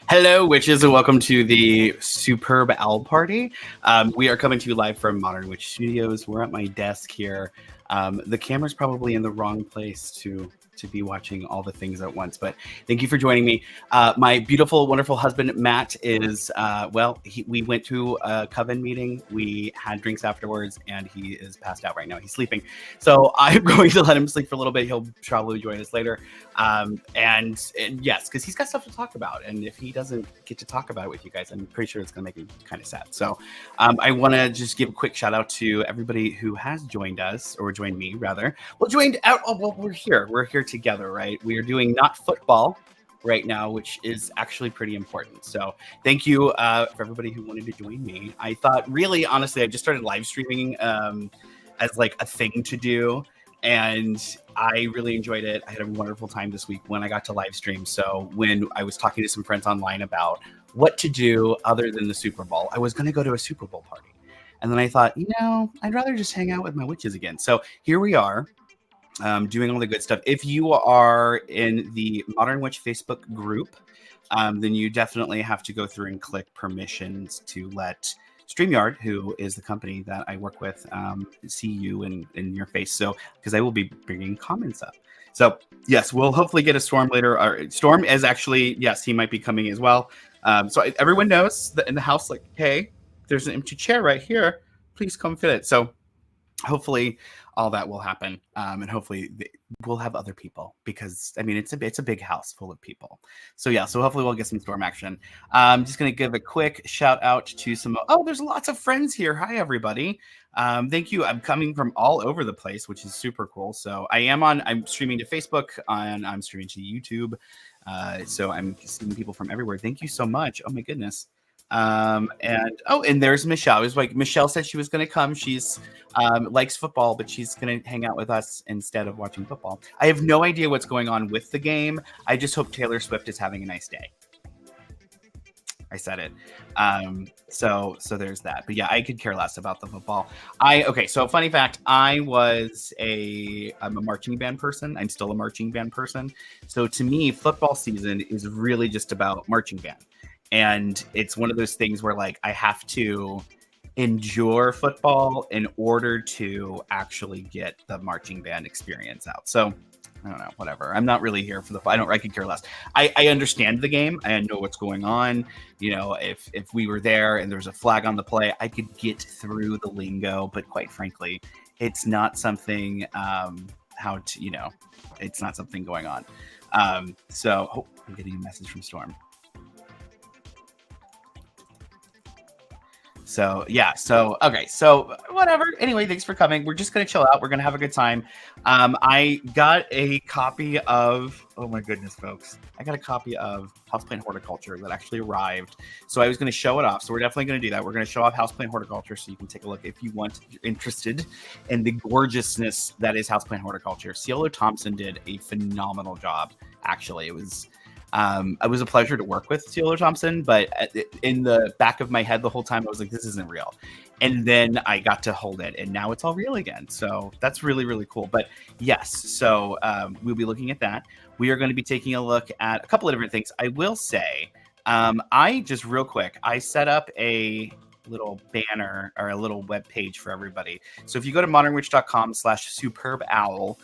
Hello, witches, and welcome to the Superb Owl Party. We are coming to you live from Modern Witch Studios. We're at my desk here. The camera's probably in the wrong place to to be watching all the things at once. But thank you for joining me. My beautiful, wonderful husband, Matt, is, we went to a coven meeting. We had drinks afterwards, and he is passed out right now. He's sleeping. So I'm going to let him sleep for a little bit. He'll probably join us later. And yes, because he's got stuff to talk about. And if he doesn't get to talk about it with you guys, I'm pretty sure it's going to make me kind of sad. So I want to just give a quick shout out to everybody who has joined us, or joined me rather. Well, joined out. Oh, well, we're here. We're here together, right? We are doing not football right now, which is actually pretty important. So thank you for everybody who wanted to join me. I thought, really, honestly, I just started live streaming as like a thing to do. And I really enjoyed it. I had a wonderful time this week when I got to live stream. So when I was talking to some friends online about what to do other than the Super Bowl, I was going to go to a Super Bowl party. And then I thought, I'd rather just hang out with my witches again. So here we are, doing all the good stuff. If you are in the Modern Witch Facebook group, then you definitely have to go through and click permissions to let StreamYard, who is the company that I work with, see you in your face. So, because I will be bringing comments up. So, yes, we'll hopefully get a Storm later. Storm is actually, yes, he might be coming as well. So everyone knows that in the house, like, hey, there's an empty chair right here. Please come fit it. So hopefully all that will happen. And hopefully we'll have other people, because I mean, it's a big house full of people. So yeah, so hopefully we'll get some Storm action. I'm just going to give a quick shout out to some, there's lots of friends here. Hi, everybody. Thank you. I'm coming from all over the place, which is super cool. So I'm streaming to Facebook, and I'm streaming to YouTube. So I'm seeing people from everywhere. Thank you so much. Oh my goodness. And there's Michelle. It was like Michelle said she was going to come. She's likes football, but she's going to hang out with us instead of watching football. I have no idea what's going on with the game. I just hope Taylor Swift is having a nice day. I said it. So there's that. But yeah, I could care less about the football. So funny fact, I'm a marching band person. I'm still a marching band person. So to me, football season is really just about marching band. And it's one of those things where, like, I have to endure football in order to actually get the marching band experience out. So I don't know, whatever. I'm not really here for I could care less. I understand the game. I know what's going on. If we were there and there's a flag on the play, I could get through the lingo. But quite frankly, it's not something, it's not something going on. I'm getting a message from Storm. So yeah, okay, so whatever. Anyway, thanks for coming. We're just gonna chill out. We're gonna have a good time. I got a copy of, oh my goodness, folks, I got a copy of Houseplant HortOCCULTure that actually arrived. So I was gonna show it off. So we're definitely gonna do that. We're gonna show off Houseplant HortOCCULTure so you can take a look if you want, if you're interested in the gorgeousness that is Houseplant HortOCCULTure. Cielo Thompson did a phenomenal job. Actually, it was a pleasure to work with Cielo Thompson, but in the back of my head the whole time, I was like, this isn't real. And then I got to hold it, and now it's all real again. So that's really, really cool. But yes, so we'll be looking at that. We are going to be taking a look at a couple of different things. I will say, real quick, I set up a little banner or a little web page for everybody. So if you go to modernwitch.com/superbowl,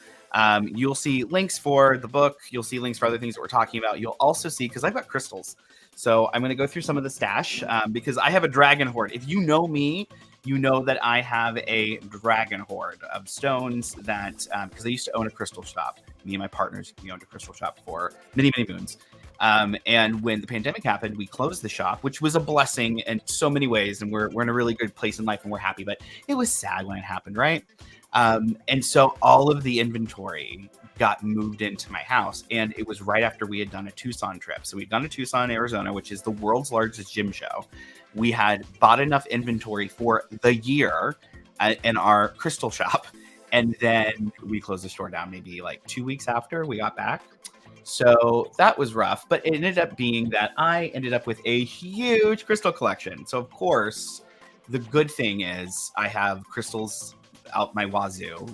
you'll see links for the book. You'll see links for other things that we're talking about. You'll also see, because I've got crystals. So I'm going to go through some of the stash because I have a dragon hoard. If you know me, you know that I have a dragon hoard of stones that, because I used to own a crystal shop. Me and my partners, we owned a crystal shop for many, many moons. And when the pandemic happened, we closed the shop, which was a blessing in so many ways. And we're in a really good place in life and we're happy, but it was sad when it happened, right? And so all of the inventory got moved into my house, and it was right after we had done a Tucson trip. So we'd done a Tucson, Arizona, which is the world's largest gym show. We had bought enough inventory for the year in our crystal shop. And then we closed the store down maybe like 2 weeks after we got back. So that was rough, but it ended up being that I ended up with a huge crystal collection. So of course, the good thing is I have crystals out my wazoo,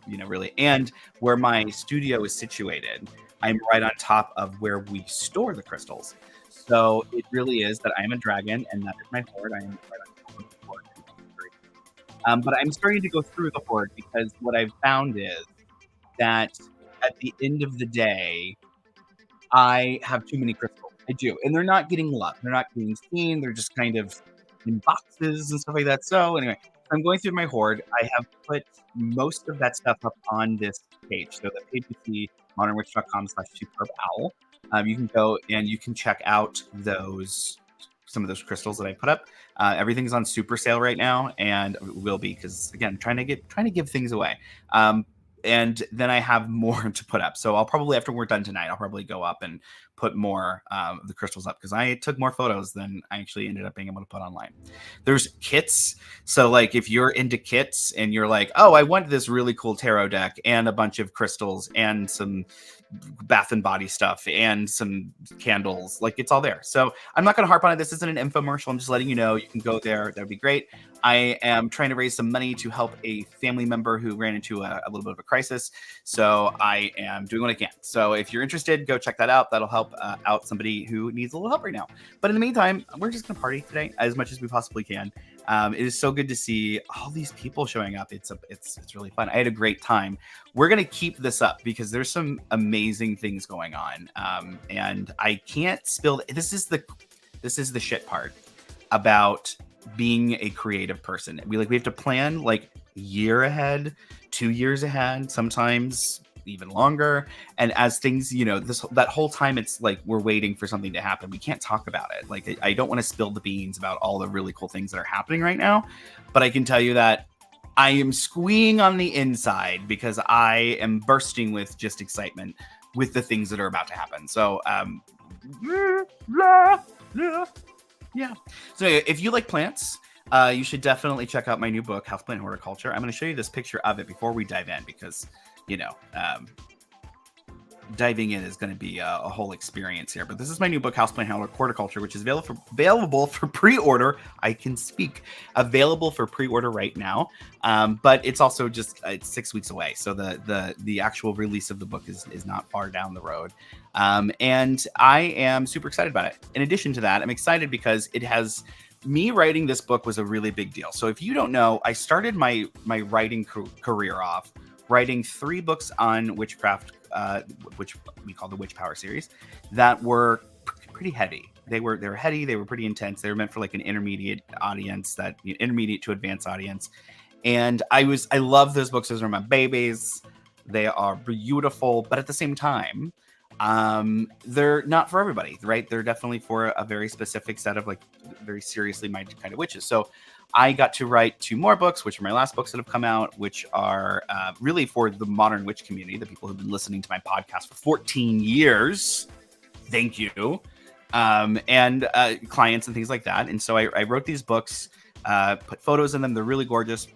really. And where my studio is situated, I'm right on top of where we store the crystals. So it really is that I am a dragon, and that is my hoard. I am right on top of the hoard. But I'm starting to go through the hoard because what I've found is that at the end of the day, I have too many crystals. I do. And they're not getting love. They're not being seen. They're just kind of in boxes and stuff like that. So anyway, I'm going through my hoard. I have put most of that stuff up on this page. So the page you see, modernwitch.com/superbowl. You can go and you can check out some of those crystals that I put up. Everything's on super sale right now, and will be, because again, trying to give things away. And then I have more to put up. So I'll probably, after we're done tonight, I'll probably go up and put more of the crystals up, because I took more photos than I actually ended up being able to put online. There's kits. So like if you're into kits and you're like, oh, I want this really cool tarot deck and a bunch of crystals and some Bath and Body stuff and some candles, like it's all there. So I'm not going to harp on it. This isn't an infomercial. I'm just letting you know you can go there. That'd be great. I am trying to raise some money to help a family member who ran into a little bit of a crisis. So I am doing what I can. So if you're interested, go check that out. That'll help out somebody who needs a little help right now. But in the meantime, we're just going to party today as much as we possibly can. It is so good to see all these people showing up. It's really fun. I had a great time. We're going to keep this up because there's some amazing things going on. And I can't spill. This is the shit part about being a creative person. We have to plan like a year ahead, 2 years ahead, sometimes even longer. And as things, that whole time, it's like we're waiting for something to happen. We can't talk about it. Like, I don't want to spill the beans about all the really cool things that are happening right now, but I can tell you that I am squeeing on the inside because I am bursting with just excitement with the things that are about to happen. So, yeah. So if you like plants, you should definitely check out my new book, Houseplant HortOCCULTure. I'm going to show you this picture of it before we dive in, because diving in is going to be a whole experience here. But this is my new book, Houseplant HortOCCULTure, which is available for pre-order. I can speak. Available for pre-order right now. But it's also it's 6 weeks away. So the actual release of the book is not far down the road. And I am super excited about it. In addition to that, I'm excited because me writing this book was a really big deal. So if you don't know, I started my writing career off writing 3 books on witchcraft, which we call the Witch Power series, that were pretty heavy. They were heady. They were pretty intense. They were meant for like an intermediate audience, intermediate to advanced audience. And I love those books. Those are my babies. They are beautiful, but at the same time, they're not for everybody, right? They're definitely for a very specific set of like very seriously minded kind of witches. So I got to write 2 more books, which are my last books that have come out, which are really for the modern witch community, the people who've been listening to my podcast for 14 years. Thank you. And clients and things like that. And so I wrote these books, put photos in them. They're really gorgeous.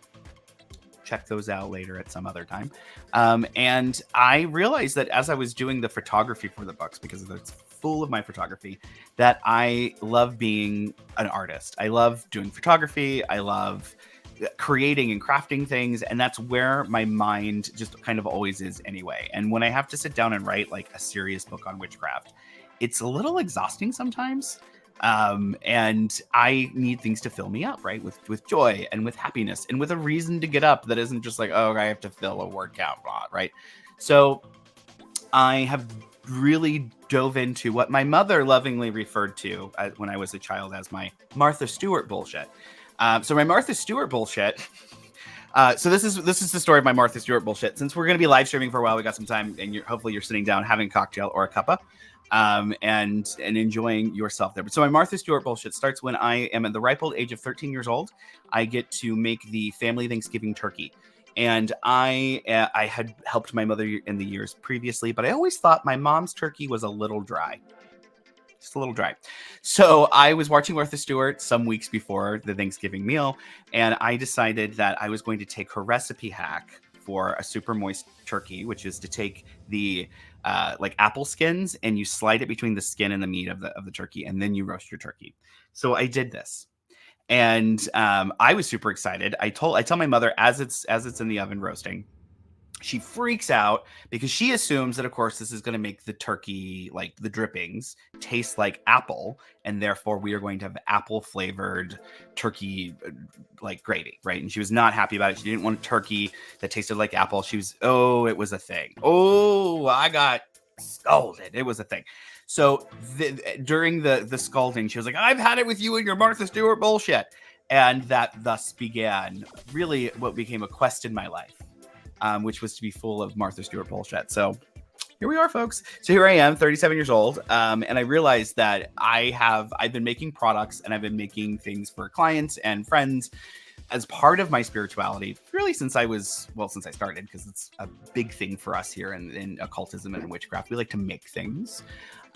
Check those out later at some other time. And I realized that as I was doing the photography for the books, because it's full of my photography, that I love being an artist. I love doing photography. I love creating and crafting things. And that's where my mind just kind of always is anyway. And when I have to sit down and write like a serious book on witchcraft, it's a little exhausting sometimes. And I need things to fill me up, right? With joy and with happiness and with a reason to get up that isn't just like, oh, I have to fill a word count, right? So I have really dove into what my mother lovingly referred to when I was a child as my Martha Stewart bullshit. So my Martha Stewart bullshit. So this is the story of my Martha Stewart bullshit. Since we're going to be live streaming for a while, we got some time, and hopefully you're sitting down having a cocktail or a cuppa. And enjoying yourself there. But so my Martha Stewart bullshit starts when I am at the ripe old age of 13 years old. I get to make the family Thanksgiving turkey. And I had helped my mother in the years previously, but I always thought my mom's turkey was a little dry. Just a little dry. So I was watching Martha Stewart some weeks before the Thanksgiving meal, and I decided that I was going to take her recipe hack for a super moist turkey, which is to take the like apple skins and you slide it between the skin and the meat of the turkey, and then you roast your turkey. So I did this, and I was super excited. I tell my mother as it's in the oven roasting, She freaks out because she assumes that, of course, this is going to make the turkey, like the drippings, taste like apple, and therefore we are going to have apple flavored turkey, like gravy, right? And she was not happy about it. She didn't want a turkey that tasted like apple. She was, oh, it was a thing. Oh, I got scolded. It was a thing. So during the scalding, she was like, I've had it with you and your Martha Stewart bullshit. And that thus began really what became a quest in my life. Which was to be full of Martha Stewart bullshit. So here we are, folks. So here I am, 37 years old. And I realized that I've been making products and I've been making things for clients and friends as part of my spirituality, really since I started, because it's a big thing for us here in occultism and in witchcraft. We like to make things.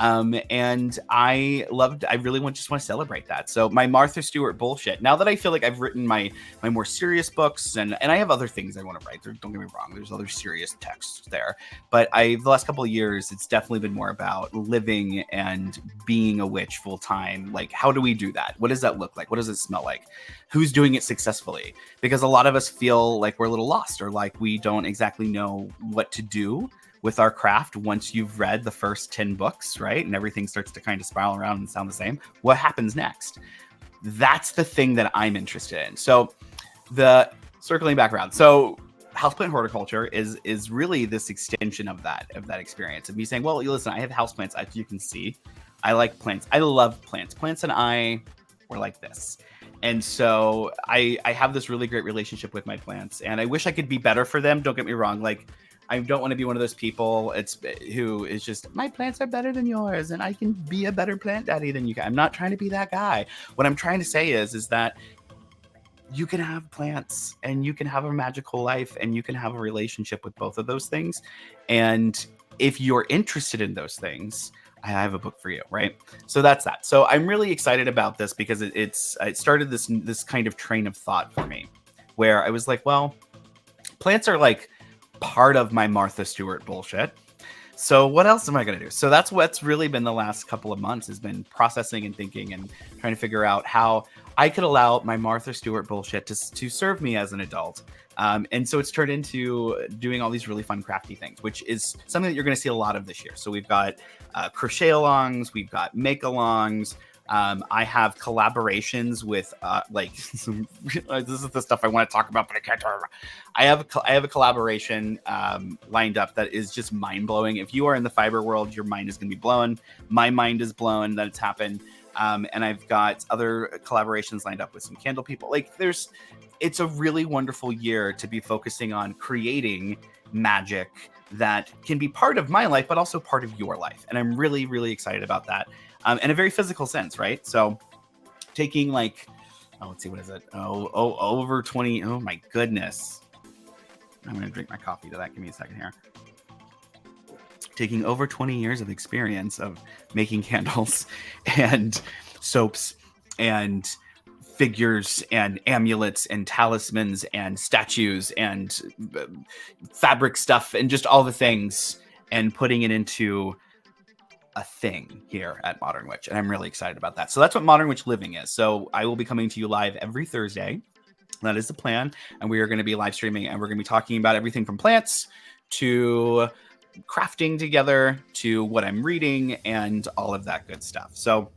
And I really just want to celebrate that. So my Martha Stewart bullshit, now that I feel like I've written my more serious books and I have other things I want to write, don't get me wrong, there's other serious texts there, but the last couple of years, it's definitely been more about living and being a witch full time. Like, how do we do that? What does that look like? What does it smell like? Who's doing it successfully? Because a lot of us feel like we're a little lost, or like we don't exactly know what to do with our craft once you've read the first 10 books, right? And everything starts to kind of spiral around and sound the same. What happens next? That's the thing that I'm interested in. So the circling back around. So Houseplant HortOCCULTure is really this extension of that experience of me saying, well, listen, I have houseplants, as you can see. I like plants. I love plants. Plants and I were like this. And so I have this really great relationship with my plants, and I wish I could be better for them. Don't get me wrong. Like, I don't want to be one of those people who is just, my plants are better than yours and I can be a better plant daddy than you can. I'm not trying to be that guy. What I'm trying to say is that you can have plants and you can have a magical life and you can have a relationship with both of those things. And if you're interested in those things, I have a book for you, right? So that's that. So I'm really excited about this because it started this kind of train of thought for me where I was like, well, plants are like part of my Martha Stewart bullshit. So what else am I going to do? So that's what's really been the last couple of months, has been processing and thinking and trying to figure out how I could allow my Martha Stewart bullshit to serve me as an adult. And so it's turned into doing all these really fun crafty things, which is something that you're going to see a lot of this year. So we've got crochet alongs, we've got make alongs. I have collaborations with this is the stuff I want to talk about, but I can't talk about. I have a collaboration lined up that is just mind blowing. If you are in the fiber world, your mind is going to be blown. My mind is blown that it's happened. And I've got other collaborations lined up with some candle people. Like, it's a really wonderful year to be focusing on creating magic that can be part of my life, but also part of your life. And I'm really, really excited about that. In a very physical sense, right? So taking let's see, what is it? Over 20. Oh my goodness. I'm going to drink my coffee to that. Give me a second here. Taking over 20 years of experience of making candles and soaps and figures and amulets and talismans and statues and fabric stuff and just all the things, and putting it into a thing here at Modern Witch. And I'm really excited about that. So that's what Modern Witch Living is. So I will be coming to you live every Thursday. That is the plan. And we are going to be live streaming, and we're going to be talking about everything from plants to crafting together to what I'm reading and all of that good stuff. So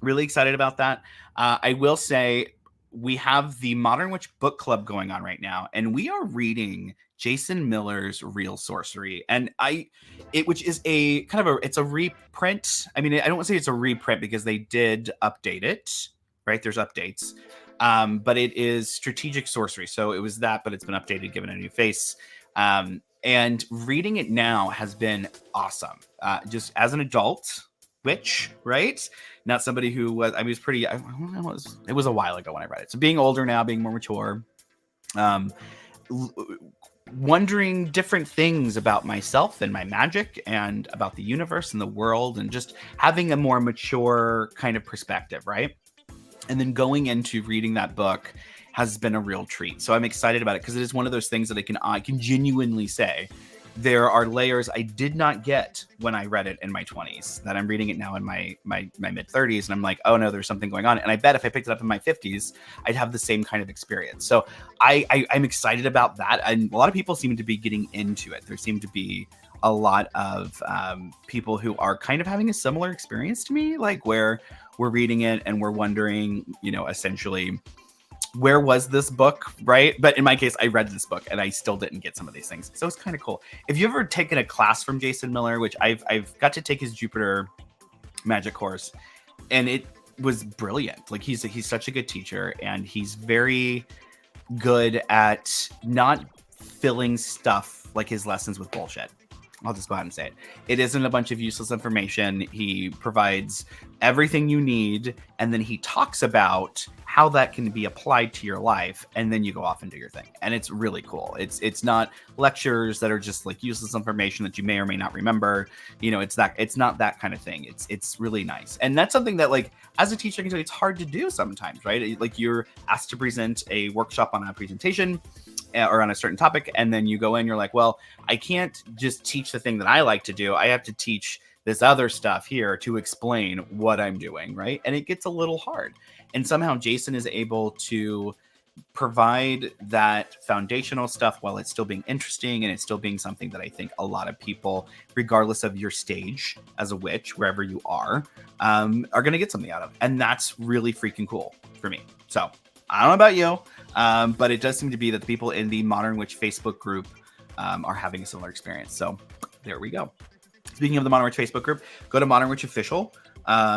really excited about that. I will say we have the Modern Witch book club going on right now, and we are reading Jason Miller's Real Sorcery, and which is a kind of it's a reprint. I mean, I don't want to say it's a reprint because they did update it, right? There's updates, but it is strategic sorcery. So it was that, but it's been updated, given a new face. And reading it now has been awesome. Just as an adult witch, right? Not somebody who was, it was a while ago when I read it. So being older now, being more mature, wondering different things about myself and my magic and about the universe and the world, and just having a more mature kind of perspective, right? And then going into reading that book has been a real treat. So I'm excited about it because it is one of those things that I can genuinely say there are layers I did not get when I read it in my 20s that I'm reading it now in my mid 30s, and I'm like, oh no, there's something going on. And I bet if I picked it up in my 50s, I'd have the same kind of experience. So I'm excited about that, and a lot of people seem to be getting into it. There seem to be a lot of people who are kind of having a similar experience to me, like where we're reading it and we're wondering, you know, essentially, where was this book, right? But in my case, I read this book and I still didn't get some of these things. So it's kind of cool. If you've ever taken a class from Jason Miller, which I've got to take his Jupiter Magic course, and it was brilliant. Like he's such a good teacher, and he's very good at not filling stuff like his lessons with bullshit. I'll just go ahead and say it. It isn't a bunch of useless information. He provides everything you need, and then he talks about how that can be applied to your life, and then you go off and do your thing. And it's really cool. It's not lectures that are just like useless information that you may or may not remember. You know, it's not that kind of thing. It's really nice. And that's something that, like, as a teacher, I can tell you, it's hard to do sometimes, right? Like, you're asked to present a workshop on a presentation or on a certain topic, and then you go in, you're like, well, I can't just teach the thing that I like to do. I have to teach this other stuff here to explain what I'm doing, right? And it gets a little hard. And somehow Jason is able to provide that foundational stuff while it's still being interesting, and it's still being something that I think a lot of people, regardless of your stage as a witch, wherever you are going to get something out of. And that's really freaking cool for me. So I don't know about you, but it does seem to be that the people in the Modern Witch Facebook group are having a similar experience. So there we go. Speaking of the Modern Witch Facebook group, go to Modern Witch Official.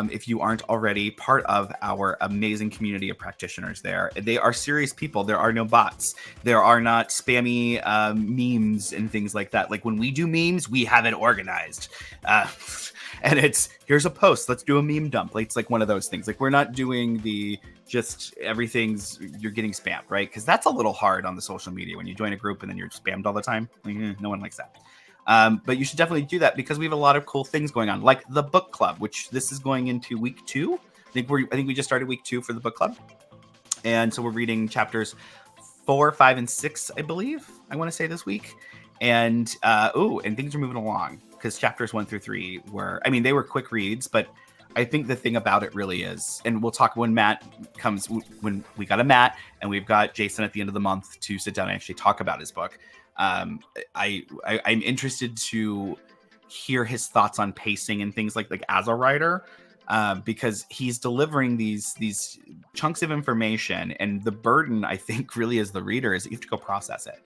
If you aren't already part of our amazing community of practitioners there. They are serious people. There are no bots. There are not spammy memes and things like that. Like when we do memes, we have it organized. And it's, here's a post, let's do a meme dump. Like, it's like one of those things. Like, we're not doing the just everything's, you're getting spammed, right? Because that's a little hard on the social media when you join a group and then you're spammed all the time. Like, no one likes that. But you should definitely do that because we have a lot of cool things going on, like the book club, which this is going into week 2. I think we just started week 2 for the book club. And so we're reading chapters 4, 5, and 6, I believe, I want to say this week. And things are moving along because chapters 1 through 3 they were quick reads, but I think the thing about it really is, and we'll talk when Matt comes, when we got a Matt and we've got Jason at the end of the month to sit down and actually talk about his book. I'm interested to hear his thoughts on pacing and things like as a writer, because he's delivering these chunks of information, and the burden, I think, really as the reader is that you have to go process it.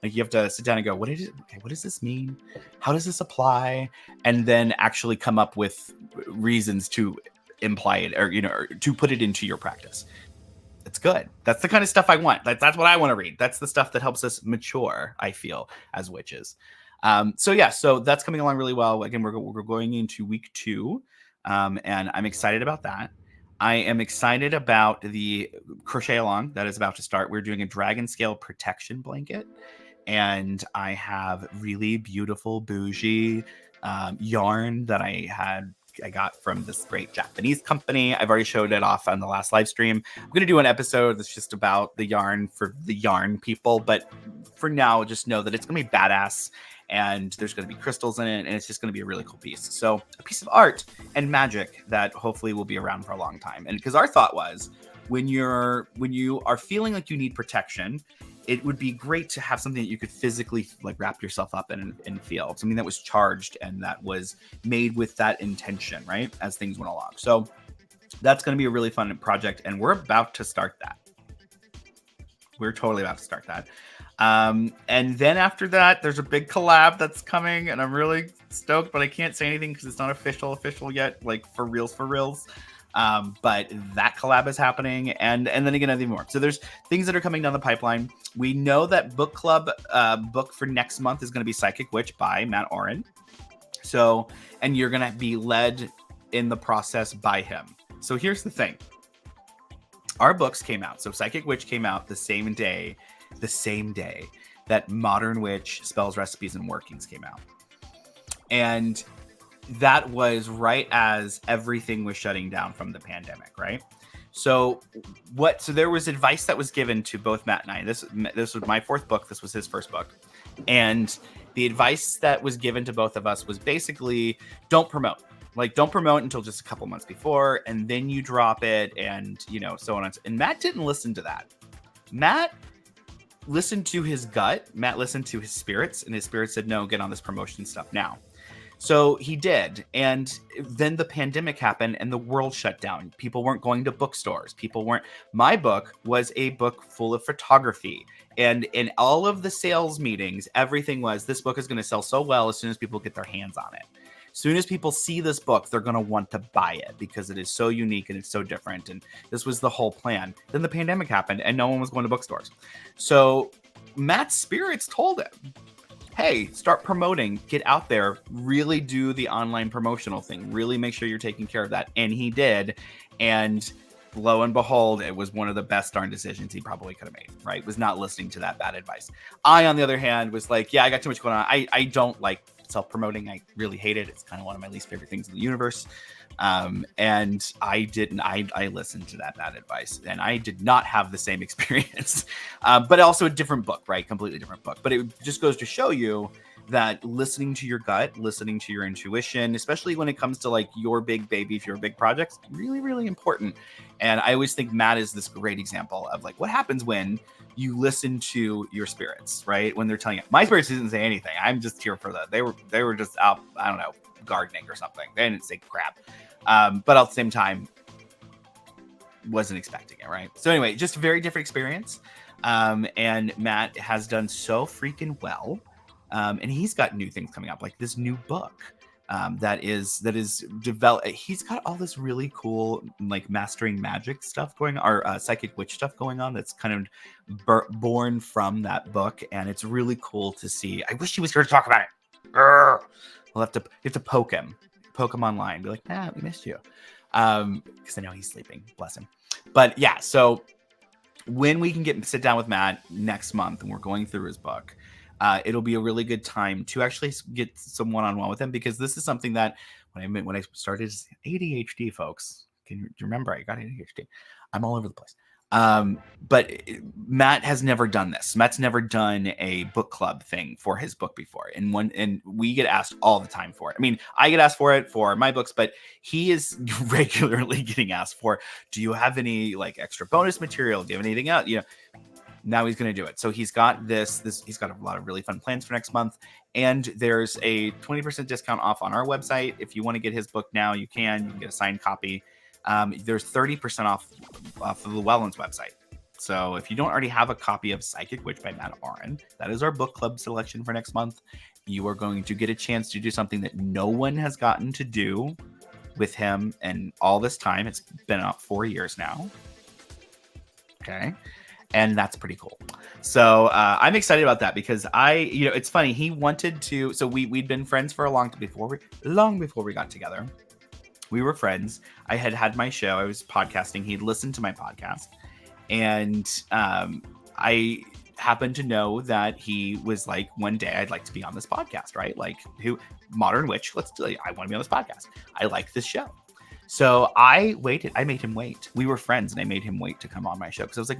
Like, you have to sit down and go, what does this mean? How does this apply? And then actually come up with reasons to imply it, or to put it into your practice. It's good. That's the kind of stuff I want. That's what I want to read. That's the stuff that helps us mature, I feel, as witches. So that's coming along really well. Again, we're going into week 2, and I'm excited about that. I am excited about the crochet along that is about to start. We're doing a dragon scale protection blanket, and I have really beautiful bougie yarn that I got from this great Japanese company. I've already showed it off on the last live stream. I'm going to do an episode that's just about the yarn for the yarn people. But for now, just know that it's going to be badass, and there's going to be crystals in it, and it's just going to be a really cool piece. So a piece of art and magic that hopefully will be around for a long time. And because our thought was, when you are feeling like you need protection, it would be great to have something that you could physically wrap yourself up in and feel, something that was charged and that was made with that intention, right? As things went along. So that's going to be a really fun project, and we're about to start that. We're totally about to start that. And then after that, there's a big collab that's coming, and I'm really stoked, but I can't say anything because it's not official yet, like for reals. But that collab is happening, and then again, nothing more. So there's things that are coming down the pipeline. We know that book club book for next month is going to be Psychic Witch by Matt Oren. So, and you're going to be led in the process by him. So here's the thing. Our books came out. So Psychic Witch came out the same day that Modern Witch Spells, Recipes, and Workings came out. And that was right as everything was shutting down from the pandemic, right? So there was advice that was given to both Matt and I. This was my 4th book. This was his first book. And the advice that was given to both of us was basically don't promote. Like, don't promote until just a couple months before, and then you drop it, and, you know, so on. And Matt didn't listen to that. Matt listened to his gut. Matt listened to his spirits, and his spirit said, no, get on this promotion stuff now. So he did. And then the pandemic happened and the world shut down. People weren't going to bookstores. My book was a book full of photography. And in all of the sales meetings, everything was, this book is going to sell so well as soon as people get their hands on it. As soon as people see this book, they're going to want to buy it because it is so unique and it's so different. And this was the whole plan. Then the pandemic happened and no one was going to bookstores. So Matt's spirits told him, hey, start promoting, get out there, really do the online promotional thing, really make sure you're taking care of that. And he did. And lo and behold, it was one of the best darn decisions he probably could have made, right? Was not listening to that bad advice. I, on the other hand, was like, yeah, I got too much going on. I don't like self-promoting. I really hate it. It's kind of one of my least favorite things in the universe. And I listened to that bad advice, and I did not have the same experience, but also a different book, right? Completely different book. But it just goes to show you that listening to your gut, listening to your intuition, especially when it comes to like your big baby, if you're a big project, really, really important. And I always think Matt is this great example of like what happens when you listen to your spirits, right? When they're telling you, my spirits didn't say anything. I'm just here for that. They were just out, I don't know, gardening or something. They didn't say crap. But at the same time, wasn't expecting it, right? So anyway, just a very different experience. And Matt has done so freaking well. And he's got new things coming up, like this new book that is developed. He's got all this really cool, like mastering magic stuff going on, or psychic witch stuff going on. That's kind of born from that book, and it's really cool to see. I wish he was here to talk about it. We'll have to poke him online, be like, we missed you, because I know he's sleeping, bless him. But yeah, so when we can sit down with Matt next month and we're going through his book, it'll be a really good time to actually get some one-on-one with him, because this is something that when I started ADHD, folks, do you remember I got ADHD? I'm all over the place. But Matt has never done this. Matt's never done a book club thing for his book before. And we get asked all the time for it. I mean, I get asked for it for my books, but he is regularly getting asked for, do you have any like extra bonus material? Do you have anything else? You know, now he's going to do it. So he's got he's got a lot of really fun plans for next month. And there's a 20% discount off on our website. If you want to get his book now, you can get a signed copy. There's 30% off of the Llewellyn's website. So if you don't already have a copy of Psychic Witch by Matt Oren, that is our book club selection for next month. You are going to get a chance to do something that no one has gotten to do with him in all this time. It's been about 4 years now. Okay. And that's pretty cool. So I'm excited about that, because it's funny. He wanted to, so we'd been friends for long before we got together. We were friends. I had my show. I was podcasting. He'd listened to my podcast. And I happened to know that he was like, one day I'd like to be on this podcast, right? Like, Modern Witch, I want to be on this podcast. I like this show. So I waited. I made him wait. We were friends, and I made him wait to come on my show, because I was like,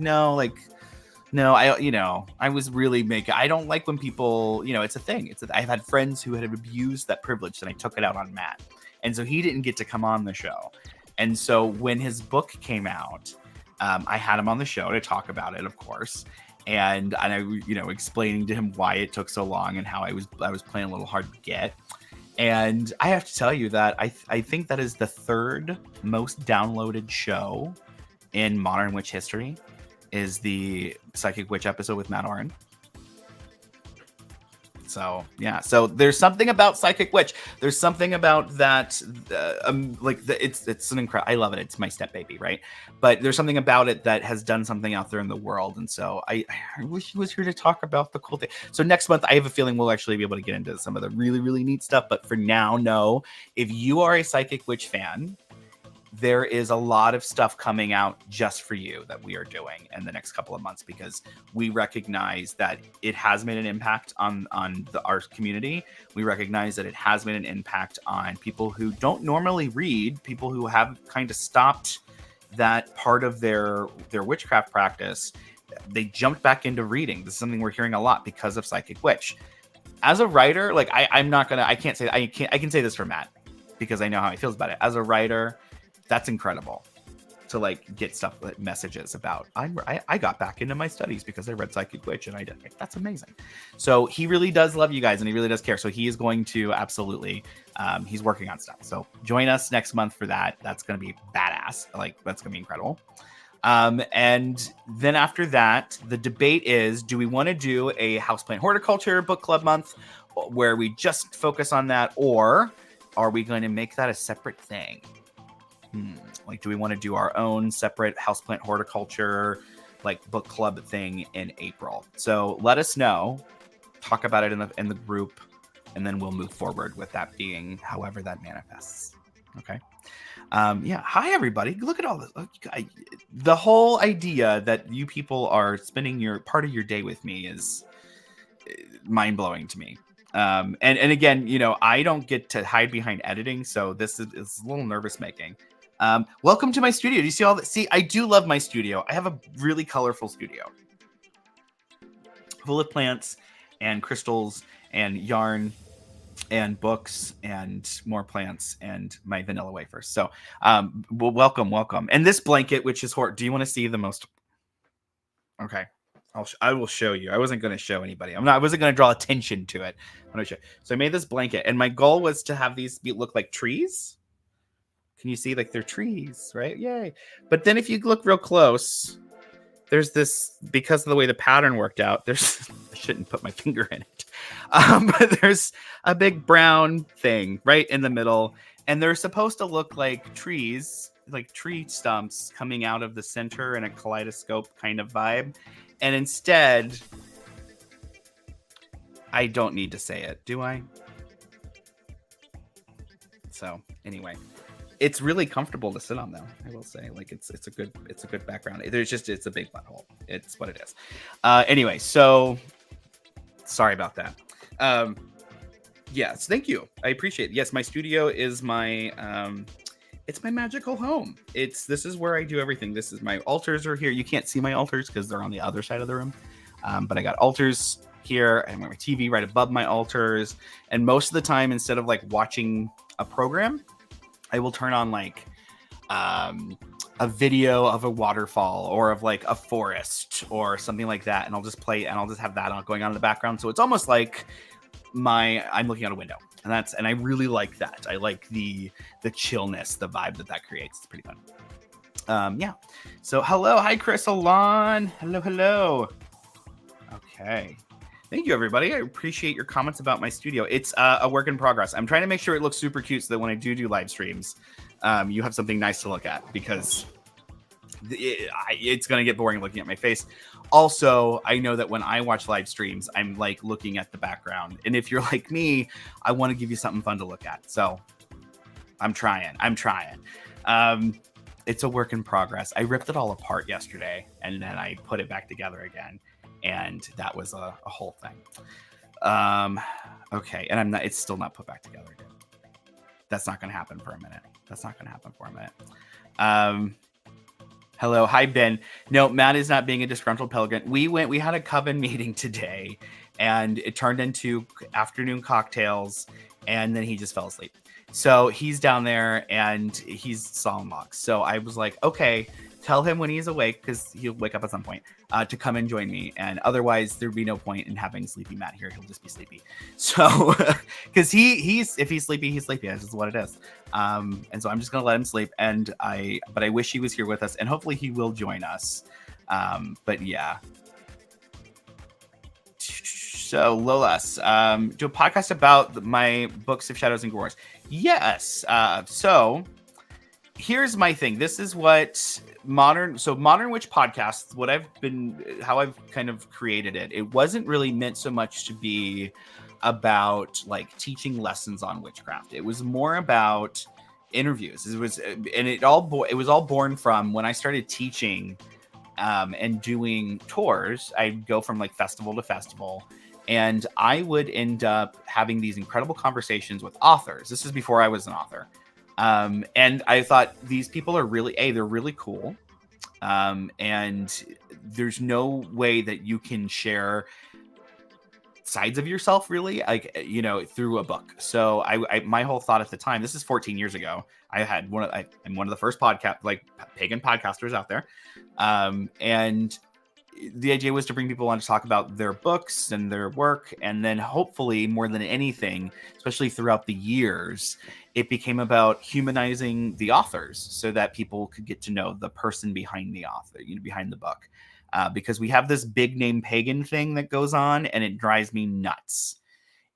I was really I don't like when people, it's a thing. I've had friends who had abused that privilege, and I took it out on Matt. And so he didn't get to come on the show. And so when his book came out, I had him on the show to talk about it, of course. And I, explaining to him why it took so long and how I was playing a little hard to get. And I have to tell you that I think that is the third most downloaded show in Modern Witch history, is the Psychic Witch episode with Matt Oren. So yeah, so there's something about Psychic Witch. There's something about that, it's an incredible. I love it. It's my step baby, right? But there's something about it that has done something out there in the world, and so I wish he was here to talk about the cool thing. So next month, I have a feeling we'll actually be able to get into some of the really, really neat stuff. But for now, no. If you are a Psychic Witch fan, there is a lot of stuff coming out just for you that we are doing in the next couple of months, because we recognize that it has made an impact on our community. We recognize that it has made an impact on people who don't normally read, people who have kind of stopped that part of their witchcraft practice. they jumped back into reading. This is something we're hearing a lot because of Psychic Witch. As a writer, like I can say this for Matt because I know how he feels about it. As a writer, that's incredible to like get stuff, like messages about I got back into my studies because I read Psychic Witch and I did. Like, that's amazing. So he really does love you guys and he really does care. So he is going to absolutely, he's working on stuff. So join us next month for that. That's going to be badass. Like that's going to be incredible. And then after that, the debate is, do we want to do a Houseplant Horticulture book club month where we just focus on that, or are we going to make that a separate thing? Like, do we want to do our own separate Houseplant Horticulture, like book club thing in April? So let us know, talk about it in the group, and then we'll move forward with that being however that manifests. Okay. Yeah. Hi, everybody. Look at all this. The whole idea that you people are spending your part of your day with me is mind blowing to me. And again, you know, I don't get to hide behind editing, so this is a little nervous making. Welcome to my studio. Do you see all that? See, I do love my studio. I have a really colorful studio full of plants and crystals and yarn and books and more plants and my vanilla wafers. So, well, welcome. And this blanket, which is do you want to see the most? Okay. I will show you. I wasn't going to show anybody. I wasn't going to draw attention to it. I'm going to show. So I made this blanket and my goal was to have these look like trees. Can you see like they're trees, right? Yay. But then if you look real close, there's this, because of the way the pattern worked out, I shouldn't put my finger in it. But there's a big brown thing right in the middle. And they're supposed to look like trees, like tree stumps coming out of the center in a kaleidoscope kind of vibe. And instead, I don't need to say it, do I? So anyway, it's really comfortable to sit on though. I will say, like it's a good background. It's a big butthole. It's what it is. Anyway, so sorry about that. Yes, thank you. I appreciate it. Yes, my studio is my it's my magical home. This is where I do everything. This is my altars are here. You can't see my altars because they're on the other side of the room. But I got altars here. I have my TV right above my altars. And most of the time, instead of like watching a program, I will turn on like a video of a waterfall or of like a forest or something like that. And I'll just play and I'll just have that going on in the background. So it's almost like I'm looking out a window. And I really like that. I like the chillness, the vibe that creates. It's pretty fun. Yeah. So hello. Hi, Chris Alon. Hello. Okay. Thank you, everybody. I appreciate your comments about my studio. It's a work in progress. I'm trying to make sure it looks super cute so that when I do live streams, you have something nice to look at because it's going to get boring looking at my face. Also, I know that when I watch live streams, I'm like looking at the background. And if you're like me, I want to give you something fun to look at. So I'm trying. It's a work in progress. I ripped it all apart yesterday and then I put it back together again. And that was a whole thing. Okay. And it's still not put back together again. That's not going to happen for a minute. Hello. Hi, Ben. No, Matt is not being a disgruntled pelican. We had a coven meeting today and it turned into afternoon cocktails and then he just fell asleep. So he's down there and he's solemn locks. So I was like, okay, tell him when he's awake, because he'll wake up at some point, to come and join me. And otherwise, there'd be no point in having Sleepy Matt here. He'll just be sleepy. So, because if he's sleepy, he's sleepy. That's just what it is. And so I'm just gonna let him sleep. But I wish he was here with us, and hopefully he will join us. But yeah. So Lolas, do a podcast about my books of Shadows and Gore. Yes. So here's my thing. This is what Modern Witch podcasts, how I've kind of created it. It wasn't really meant so much to be about like teaching lessons on witchcraft. It was more about interviews. It was all born from when I started teaching and doing tours. I'd go from like festival to festival. And I would end up having these incredible conversations with authors. This is before I was an author. And I thought these people are they're really cool. And there's no way that you can share sides of yourself really, like, you know, through a book. So I my whole thought at the time, this is 14 years ago, I'm one of the first podcast, like, pagan podcasters out there. And the idea was to bring people on to talk about their books and their work. And then hopefully, more than anything, especially throughout the years, it became about humanizing the authors so that people could get to know the person behind the author, you know, behind the book. Because we have this big name pagan thing that goes on, and it drives me nuts.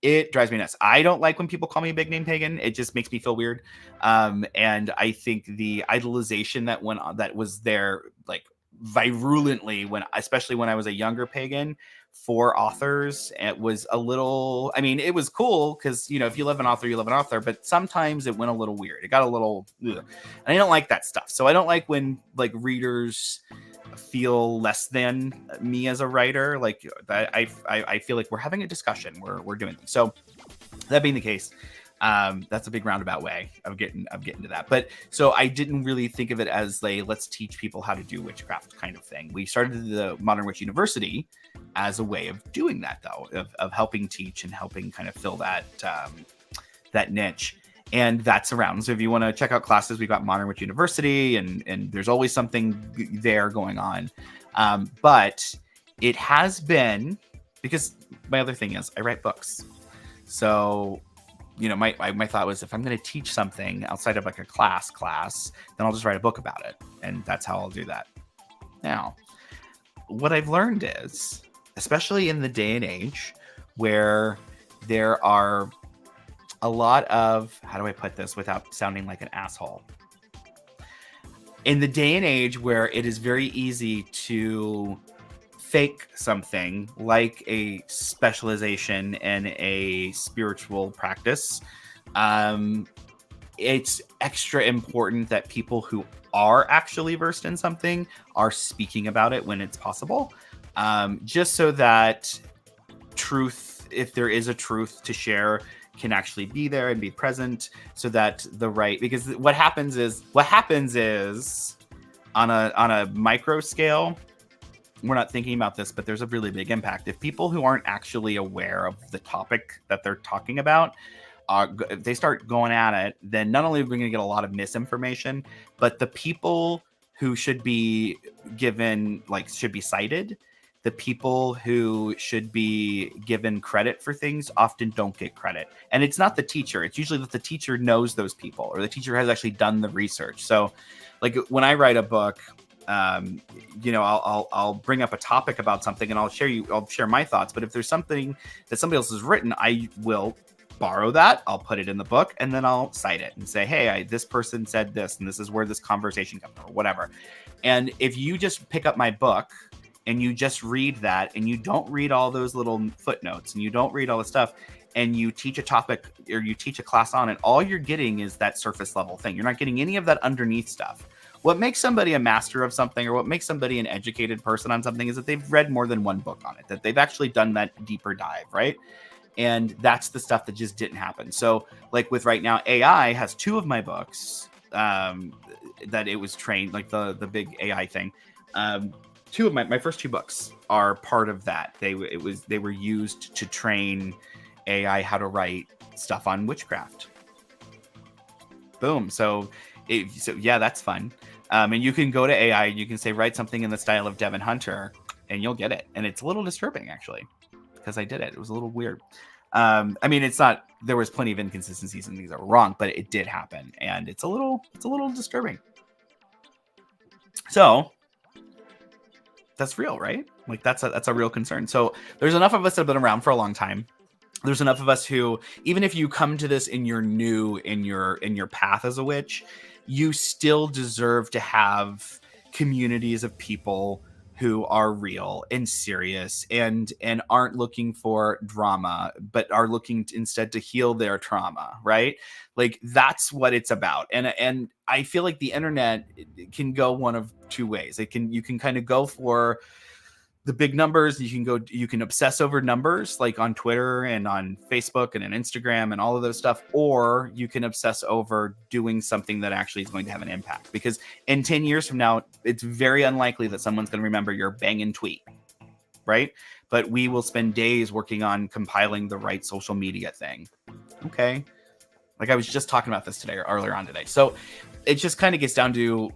It drives me nuts. I don't like when people call me a big name pagan. It just makes me feel weird. And I think the idolization that went on, that was there, like, virulently, especially when I was a younger pagan, for authors, it was a little, I mean, it was cool because, you know, if you love an author, you love an author, but sometimes it went a little weird. It got a little ugh. And I don't like that stuff. So I don't like when, like, readers feel less than me as a writer. Like, I feel like we're having a discussion, we're doing things. So that being the case, that's a big roundabout way of getting to that. But so I didn't really think of it as let's teach people how to do witchcraft kind of thing. We started the Modern Witch University as a way of doing that, though, of helping teach and helping kind of fill that that niche. And that's around. So if you want to check out classes, we've got Modern Witch University, and there's always something there going on. But it has been, because my other thing is I write books. So, you know, my thought was, if I'm going to teach something outside of like a class, then I'll just write a book about it. And that's how I'll do that. Now, what I've learned is, especially in the day and age where there are a lot of, how do I put this without sounding like an asshole? In the day and age where it is very easy to fake something like a specialization in a spiritual practice, it's extra important that people who are actually versed in something are speaking about it when it's possible, just so that truth, if there is a truth to share, can actually be there and be present, so that the right, because what happens is on a micro scale, we're not thinking about this, but there's a really big impact. If people who aren't actually aware of the topic that they're talking about, if they start going at it, then not only are we going to get a lot of misinformation, but the people who should be given, like, should be cited, the people who should be given credit for things often don't get credit. And it's not the teacher. It's usually that the teacher knows those people, or the teacher has actually done the research. So, like, when I write a book, you know, I'll bring up a topic about something, and I'll share my thoughts. But if there's something that somebody else has written, I will borrow that. I'll put it in the book, and then I'll cite it and say, hey, this person said this, and this is where this conversation comes from, or whatever. And if you just pick up my book and you just read that, and you don't read all those little footnotes, and you don't read all the stuff, and you teach a topic or you teach a class on it, all you're getting is that surface level thing. You're not getting any of that underneath stuff. What makes somebody a master of something, or what makes somebody an educated person on something, is that they've read more than one book on it, that they've actually done that deeper dive, right? And that's the stuff that just didn't happen. So, like, with right now, AI has 2 of my books that it was trained, like the big AI thing. 2 of my first 2 books are part of that. They were used to train AI how to write stuff on witchcraft. Boom. So yeah, that's fun. And you can go to AI and you can say, write something in the style of Devin Hunter, and you'll get it. And it's a little disturbing, actually, because I did it. It was a little weird. I mean, it's not, there was plenty of inconsistencies and things that were wrong, but it did happen. And it's a little disturbing. So that's real, right? Like, that's a real concern. So there's enough of us that have been around for a long time. There's enough of us who, even if you come to this and you're new in your path as a witch, you still deserve to have communities of people who are real and serious and aren't looking for drama, but are looking instead to heal their trauma, right? Like, that's what it's about. And I feel like the internet can go one of 2 ways. You can kind of go for the big numbers. You can obsess over numbers like on Twitter and on Facebook and on Instagram and all of those stuff, or you can obsess over doing something that actually is going to have an impact, because in 10 years from now, it's very unlikely that someone's going to remember your banging tweet, right? But we will spend days working on compiling the right social media thing. Okay. Like I was just talking about this earlier on today. So it just kind of gets down to,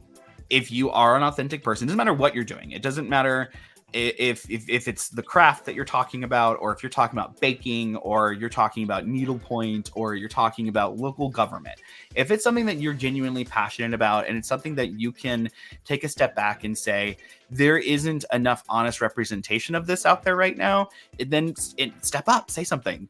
if you are an authentic person, it doesn't matter what you're doing. It doesn't matter if it's the craft that you're talking about, or if you're talking about baking, or you're talking about needlepoint, or you're talking about local government. If it's something that you're genuinely passionate about, and it's something that you can take a step back and say, there isn't enough honest representation of this out there right now, then step up, say something,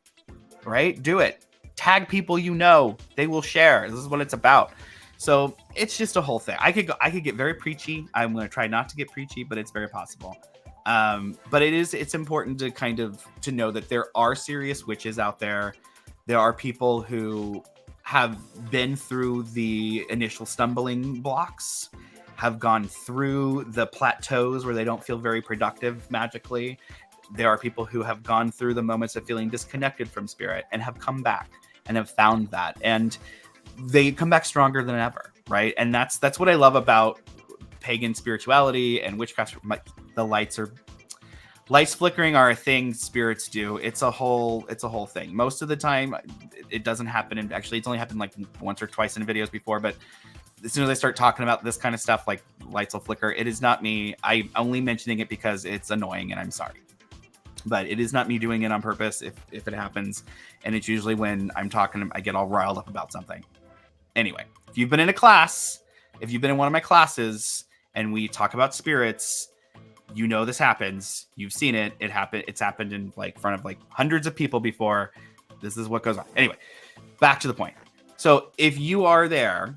right? Do it. Tag people they will share. This is what it's about. So it's just a whole thing. I could get very preachy. I'm going to try not to get preachy, but it's very possible. But it's important to to know that there are serious witches out there. There are people who have been through the initial stumbling blocks, have gone through the plateaus where they don't feel very productive magically. There are people who have gone through the moments of feeling disconnected from spirit and have come back and have found that. And they come back stronger than ever, right? And that's what I love about pagan spirituality and witchcraft. The lights flickering are a thing spirits do. It's a whole thing. Most of the time, it doesn't happen. And actually, it's only happened like once or twice in videos before. But as soon as I start talking about this kind of stuff, like lights will flicker, it is not me. I'm only mentioning it because it's annoying, and I'm sorry. But it is not me doing it on purpose if it happens. And it's usually when I'm talking, I get all riled up about something. Anyway, if you've been in a class, if you've been in one of my classes and we talk about spirits, this happens. You've seen it. It's happened in front of hundreds of people before. This is what goes on. Anyway, back to the point. So if you are there,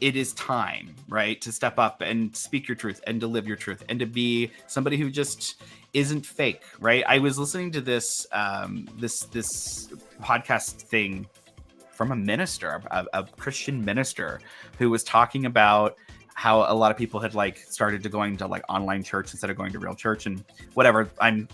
it is time, right, to step up and speak your truth and to live your truth and to be somebody who just isn't fake, right? I was listening to this this podcast thing from a minister, a Christian minister, who was talking about how a lot of people had started to going to online church instead of going to real church, and whatever. I'm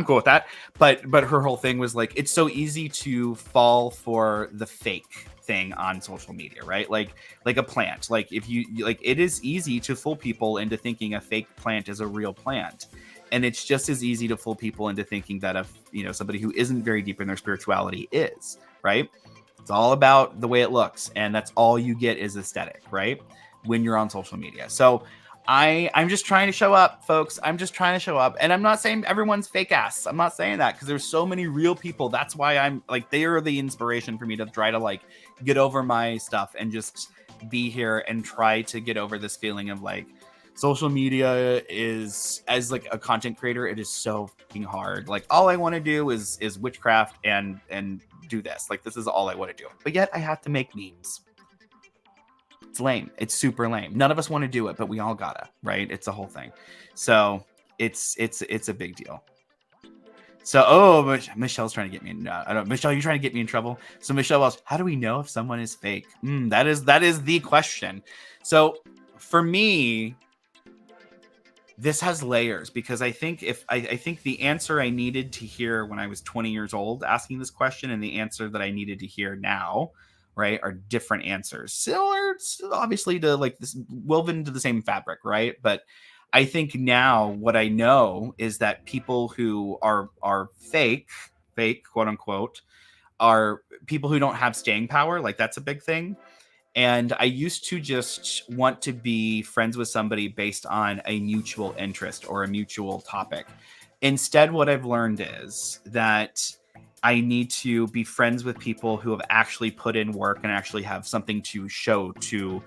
cool with that. But her whole thing was it's so easy to fall for the fake thing on social media, right? Like a plant. If you it is easy to fool people into thinking a fake plant is a real plant. And it's just as easy to fool people into thinking that somebody who isn't very deep in their spirituality is, right? It's all about the way it looks, and that's all you get is aesthetic, right? When you're on social media. So I'm just trying to show up, folks. I'm just trying to show up. And I'm not saying everyone's fake ass. I'm not saying that, because there's so many real people. That's why I'm they are the inspiration for me to try to get over my stuff and just be here and try to get over this feeling of social media is, as a content creator, it is so fucking hard. All I want to do is witchcraft and do this. This is all I want to do. But yet I have to make memes. It's lame. It's super lame. None of us want to do it, but we all gotta, right? It's a whole thing. So it's a big deal. So, Michelle's trying to get me in. Michelle, you're trying to get me in trouble. So Michelle Wells, how do we know if someone is fake? That is the question. So for me, this has layers, because I think I think the answer I needed to hear when I was 20 years old asking this question and the answer that I needed to hear now, right, are different answers. Similar, obviously, to this woven into the same fabric, right? But I think now what I know is that people who are fake, quote unquote, are people who don't have staying power. That's a big thing. And I used to just want to be friends with somebody based on a mutual interest or a mutual topic. Instead, what I've learned is that I need to be friends with people who have actually put in work and actually have something to show to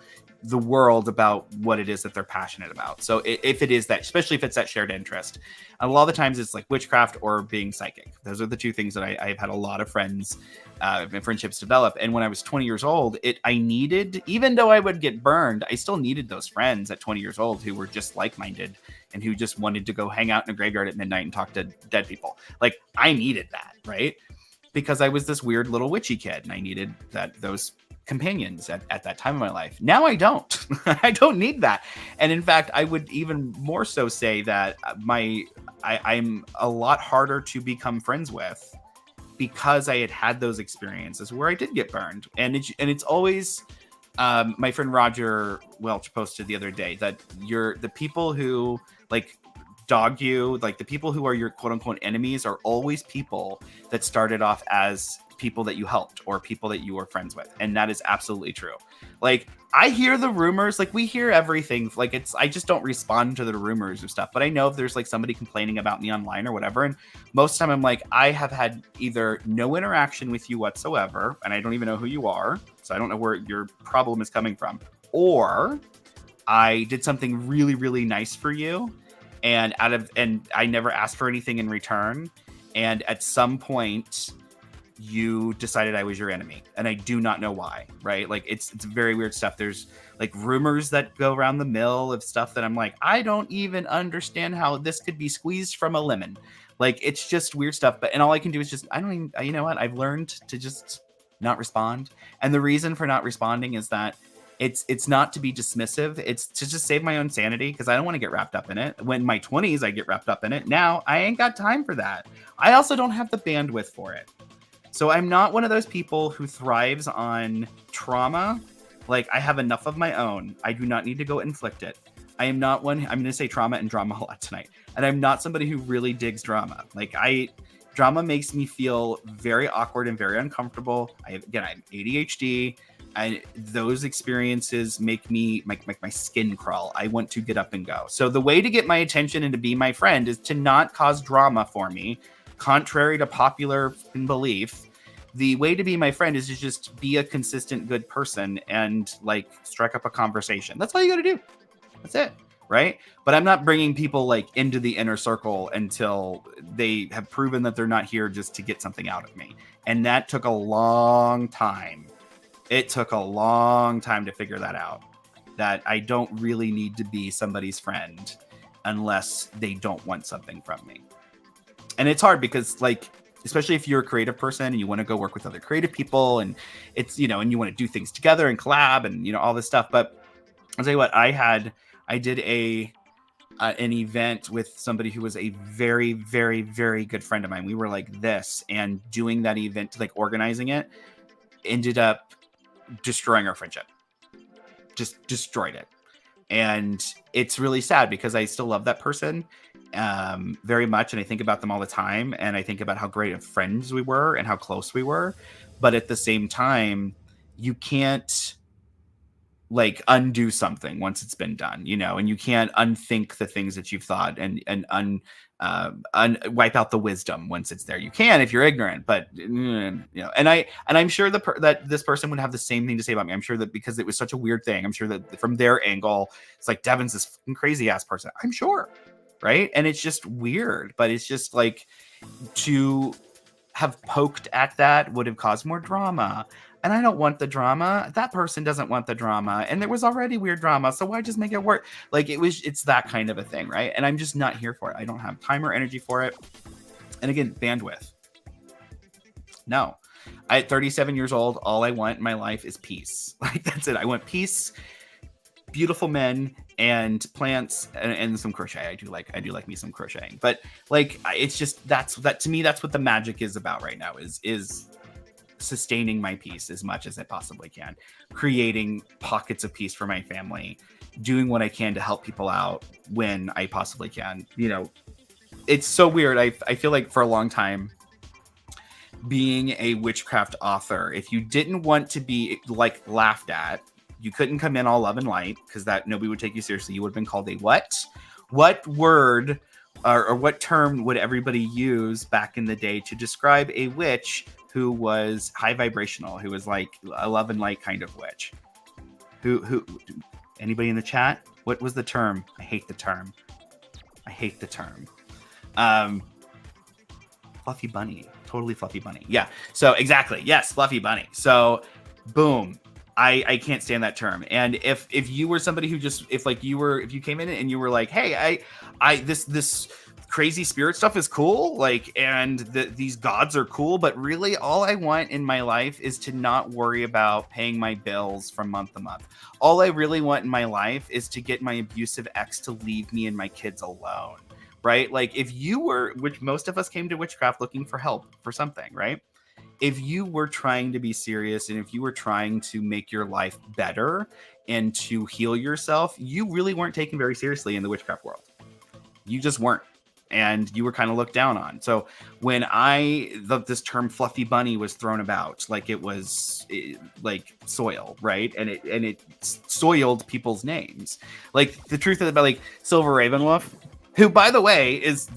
the world about what it is that they're passionate about. So if it is that, especially if it's that shared interest, a lot of the times it's witchcraft or being psychic. Those are the two things that I've had a lot of friends and friendships develop. And when I was 20 years old, I needed, even though I would get burned, I still needed those friends at 20 years old who were just like-minded and who just wanted to go hang out in a graveyard at midnight and talk to dead people. I needed that, right? because I was this weird little witchy kid and I needed those companions at that time of my life. Now I don't. I don't need that. And in fact, I would even more so say that I'm a lot harder to become friends with because I had those experiences where I did get burned. And it's always my friend Roger Welch posted the other day that the people who like dog you, like the people who are your quote unquote enemies are always people that started off as people that you helped or people that you were friends with. And that is absolutely true. Like I hear the rumors, like we hear everything. Like I just don't respond to the rumors and stuff. But I know if there's like somebody complaining about me online or whatever. And most of the time I'm like, I have had either no interaction with you whatsoever. And I don't even know who you are. So I don't know where your problem is coming from. Or I did something really, really nice for you. And I never asked for anything in return. And at some point you decided I was your enemy, and I do not know why, right? Like it's very weird stuff. There's like rumors that go around the mill of stuff that I'm like, I don't even understand how this could be squeezed from a lemon. Like it's just weird stuff. And all I can do is just, I don't even, you know what? I've learned to just not respond. And the reason for not responding is that it's not to be dismissive. It's to just save my own sanity, because I don't want to get wrapped up in it. When in my 20s, I get wrapped up in it. Now I ain't got time for that. I also don't have the bandwidth for it. So I'm not one of those people who thrives on trauma. Like I have enough of my own. I do not need to go inflict it. I am not one. I'm going to say trauma and drama a lot tonight. And I'm not somebody who really digs drama. Like drama makes me feel very awkward and very uncomfortable. I'm ADHD. Those experiences make my skin crawl. I want to get up and go. So the way to get my attention and to be my friend is to not cause drama for me. Contrary to popular belief, the way to be my friend is to just be a consistent good person and like strike up a conversation. That's all you got to do. That's it. Right. But I'm not bringing people like into the inner circle until they have proven that they're not here just to get something out of me. And that took a long time. It took a long time to figure that out, that I don't really need to be somebody's friend unless they don't want something from me. And it's hard because, like, especially if you're a creative person and you want to go work with other creative people and it's, you know, and you want to do things together and collab and, you know, all this stuff. But I'll tell you what, I did an event with somebody who was a very, very, very good friend of mine. We were like this, and doing that event, like organizing it, ended up destroying our friendship. Just destroyed it. And it's really sad because I still love that person very much, and I think about them all the time, and I think about how great of friends we were and how close we were. But at the same time, you can't like undo something once it's been done, you know, and you can't unthink the things that you've thought and wipe out the wisdom once it's there. You can if you're ignorant, but you know, and I'm sure that this person would have the same thing to say about me. I'm sure that because it was such a weird thing, I'm sure that from their angle, it's like Devin's this crazy ass person. I'm sure. Right. And it's just weird, but it's just like to have poked at that would have caused more drama. And I don't want the drama. That person doesn't want the drama. And there was already weird drama. So why just make it work? Like it's that kind of a thing. Right. And I'm just not here for it. I don't have time or energy for it. And again, bandwidth. No, at 37 years old, all I want in my life is peace. Like that's it. I want peace, beautiful men, and plants, and some crochet. I do like me some crocheting, but like it's just that to me, that's what the magic is about right now is sustaining my peace as much as I possibly can, creating pockets of peace for my family, doing what I can to help people out when I possibly can. You know, it's so weird. I feel like for a long time, being a witchcraft author, if you didn't want to be like laughed at, you couldn't come in all love and light, because that nobody would take you seriously. You would have been called a what? What word or what term would everybody use back in the day to describe a witch who was high vibrational, who was like a love and light kind of witch? Who? Anybody in the chat? What was the term? I hate the term. Fluffy bunny. Totally fluffy bunny. Yeah. So exactly. Yes, fluffy bunny. So boom. I can't stand that term. And if you were somebody who just, if you came in and you were like, hey, I this crazy spirit stuff is cool, like, and these gods are cool, but really all I want in my life is to not worry about paying my bills from month to month. All I really want in my life is to get my abusive ex to leave me and my kids alone, right? Like, if you were, which most of us came to witchcraft looking for help for something, right? If you were trying to be serious and if you were trying to make your life better and to heal yourself, you really weren't taken very seriously in the witchcraft world. You just weren't. And you were kind of looked down on. So when this term fluffy bunny was thrown about, like it was like soil, right? And it soiled people's names. Like the truth about like Silver Ravenwolf, who, by the way, is,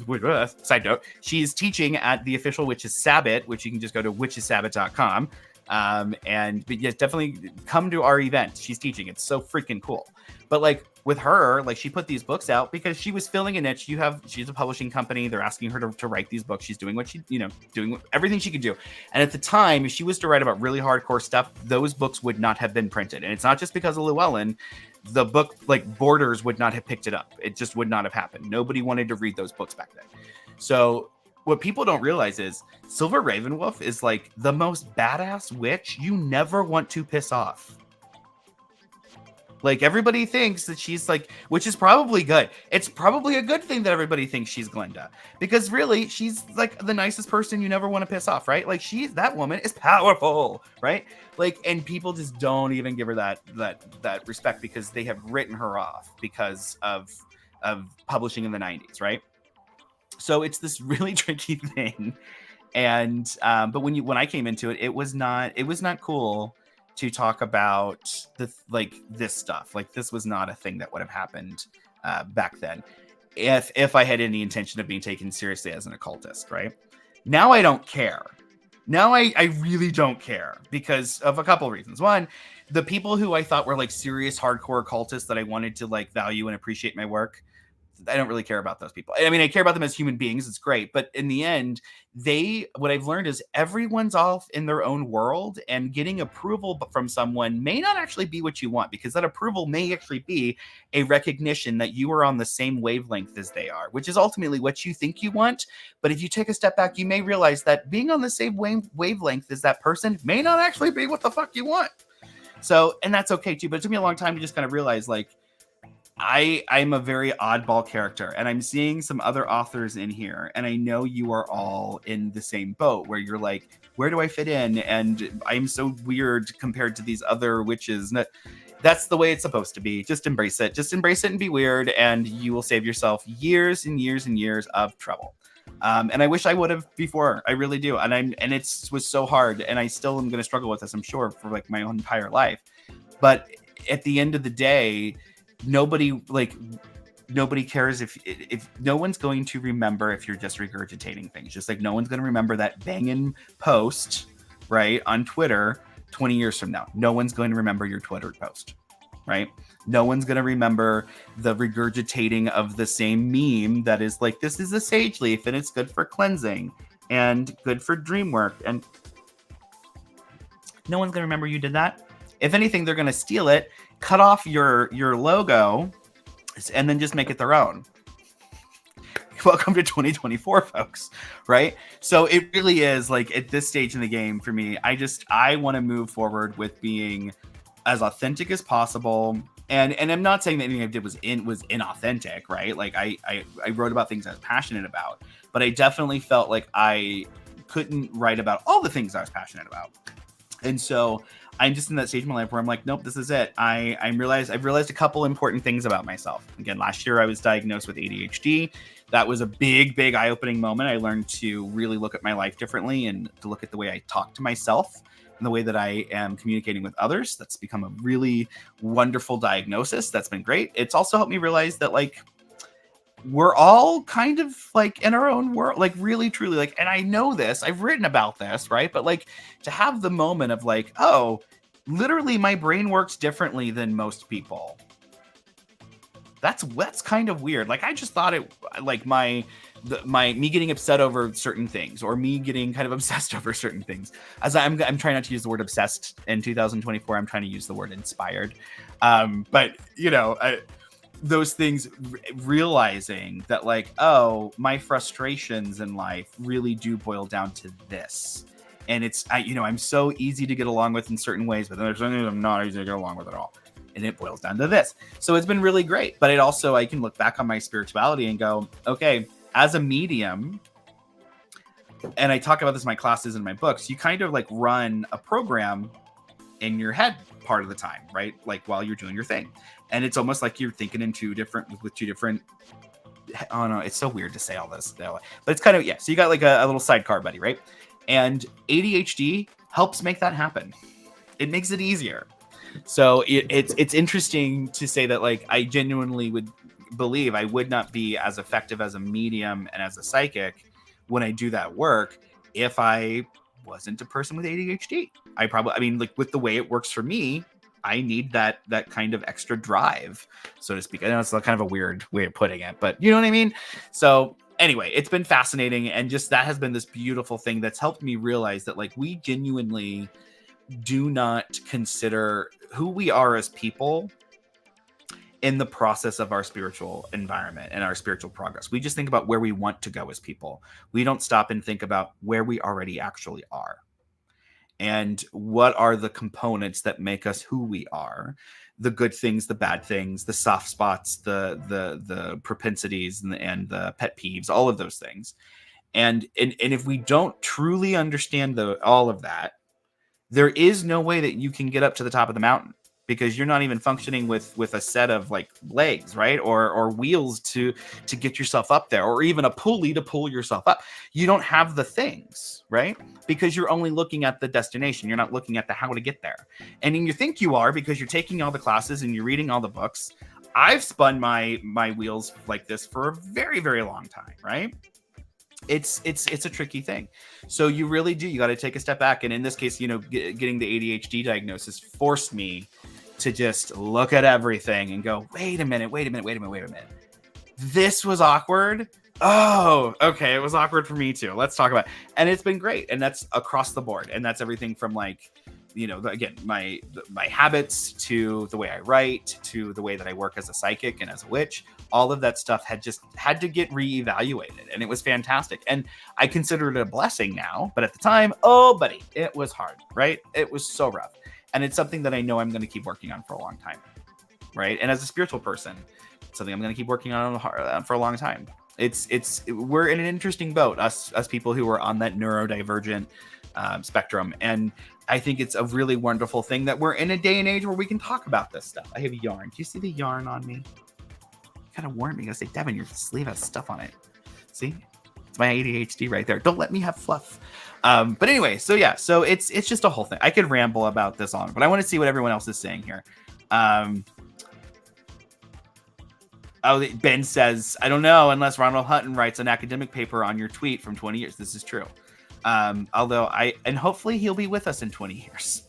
side note, she's teaching at the official Witches Sabbat, which you can just go to witchessabbat.com. But yes, definitely come to our event. She's teaching. It's so freaking cool. But like with her, like she put these books out because she was filling a niche. She's a publishing company. They're asking her to write these books. She's doing what doing everything she could do. And at the time, if she was to write about really hardcore stuff, those books would not have been printed. And it's not just because of Llewellyn. The book, like Borders, would not have picked it up. It just would not have happened. Nobody wanted to read those books back then. So what people don't realize is Silver Ravenwolf is like the most badass witch you never want to piss off. Like everybody thinks that she's like, which is probably good. It's probably a good thing that everybody thinks she's Glinda, because really she's like the nicest person you never want to piss off, right? Like that woman is powerful, right? Like, and people just don't even give her that respect because they have written her off because of publishing in the 90s, right? So it's this really tricky thing. And but when I came into it, it was not cool to talk about this stuff. Like this was not a thing that would have happened back then if I had any intention of being taken seriously as an occultist, right? Now I don't care. Now I really don't care because of a couple of reasons. One, the people who I thought were like serious hardcore occultists that I wanted to like value and appreciate my work, I don't really care about those people. I mean, I care about them as human beings. It's great. But in the end, what I've learned is everyone's off in their own world, and getting approval from someone may not actually be what you want, because that approval may actually be a recognition that you are on the same wavelength as they are, which is ultimately what you think you want. But if you take a step back, you may realize that being on the same wavelength as that person may not actually be what the fuck you want. So, and that's okay too. But it took me a long time to just kind of realize, like, I'm a very oddball character, and I'm seeing some other authors in here, and I know you are all in the same boat where you're like, where do I fit in? And I'm so weird compared to these other witches. And that's the way it's supposed to be. Just embrace it. Just embrace it and be weird, and you will save yourself years and years and years of trouble. And I wish I would have before. I really do. And it was so hard, and I still am going to struggle with this, I'm sure, for like my own entire life. But at the end of the day, nobody cares if no one's going to remember if you're just regurgitating things. Just like no one's going to remember that banging post, right, on Twitter 20 years from now. No one's going to remember your Twitter post, right? No one's going to remember the regurgitating of the same meme that is like, this is a sage leaf and it's good for cleansing and good for dream work. And no one's going to remember you did that. If anything, they're going to steal it, cut off your logo, and then just make it their own. Welcome to 2024, folks, right? So it really is like at this stage in the game for me, I want to move forward with being as authentic as possible. And I'm not saying that anything I did was inauthentic, right? Like I wrote about things I was passionate about, but I definitely felt like I couldn't write about all the things I was passionate about. And so I'm just in that stage of my life where I'm like, nope, this is it. I've realized a couple important things about myself. Again, last year I was diagnosed with ADHD. That was a big eye-opening moment. I learned to really look at my life differently and to look at the way I talk to myself and the way that I am communicating with others. That's become a really wonderful diagnosis. That's been great. It's also helped me realize that, like, we're all kind of like in our own world, like really, truly, like, and I know this, I've written about this, right? But like to have the moment of like, oh, literally my brain works differently than most people. That's kind of weird. Like I just thought it, like me getting upset over certain things, or me getting kind of obsessed over certain things. As I'm trying not to use the word obsessed in 2024. I'm trying to use the word inspired. But you know, those things, realizing that like, oh, my frustrations in life really do boil down to this. And I'm so easy to get along with in certain ways, but then there's something I'm not easy to get along with at all. And it boils down to this. So it's been really great. But I can look back on my spirituality and go, okay, as a medium, and I talk about this in my classes and my books, you kind of like run a program in your head part of the time, right? Like while you're doing your thing. And it's almost like you're thinking in two different, oh no, it's so weird to say all this that way. But it's kind of, so you got like a little sidecar buddy, right? And ADHD helps make that happen. It makes it easier. So it's interesting to say that like I genuinely would believe I would not be as effective as a medium and as a psychic when I do that work if I wasn't a person with ADHD. Like with the way it works for me, I need that kind of extra drive, so to speak. I know it's kind of a weird way of putting it, but you know what I mean? So anyway, it's been fascinating. And just that has been this beautiful thing that's helped me realize that like we genuinely do not consider who we are as people in the process of our spiritual environment and our spiritual progress. We just think about where we want to go as people. We don't stop and think about where we already actually are. And what are the components that make us who we are? The good things, the bad things, the soft spots, the propensities and the pet peeves, all of those things. And if we don't truly understand all of that, there is no way that you can get up to the top of the mountain, because you're not even functioning with a set of like legs, right? Or wheels to get yourself up there, or even a pulley to pull yourself up. You don't have the things, right? Because you're only looking at the destination. You're not looking at the how to get there. And then you think you are because you're taking all the classes and you're reading all the books. I've spun my wheels like this for a very, very long time, right? It's a tricky thing. So you really do. You got to take a step back. And in this case, getting the ADHD diagnosis forced me to just look at everything and go, wait a minute. This was awkward. Oh, okay. It was awkward for me too. Let's talk about it. And it's been great. And that's across the board. And that's everything from like, again, my habits to the way I write, to the way that I work as a psychic and as a witch. All of that stuff had to get reevaluated, and it was fantastic. And I consider it a blessing now, but at the time, oh, buddy, it was hard, right? It was so rough. And it's something that I know I'm going to keep working on for a long time, right? And as a spiritual person, it's something I'm going to keep working on for a long time. We're in an interesting boat, us people who are on that neurodivergent spectrum. And I think it's a really wonderful thing that we're in a day and age where we can talk about this stuff. I have yarn. Do you see the yarn on me? Kind of warned me. I say, Devin, your sleeve has stuff on it. See, it's my ADHD right there. Don't let me have fluff. But anyway, so it's just a whole thing. I could ramble about this on, but I want to see what everyone else is saying here. Ben says, I don't know unless Ronald Hutton writes an academic paper on your tweet from 20 years. This is true. And hopefully he'll be with us in 20 years.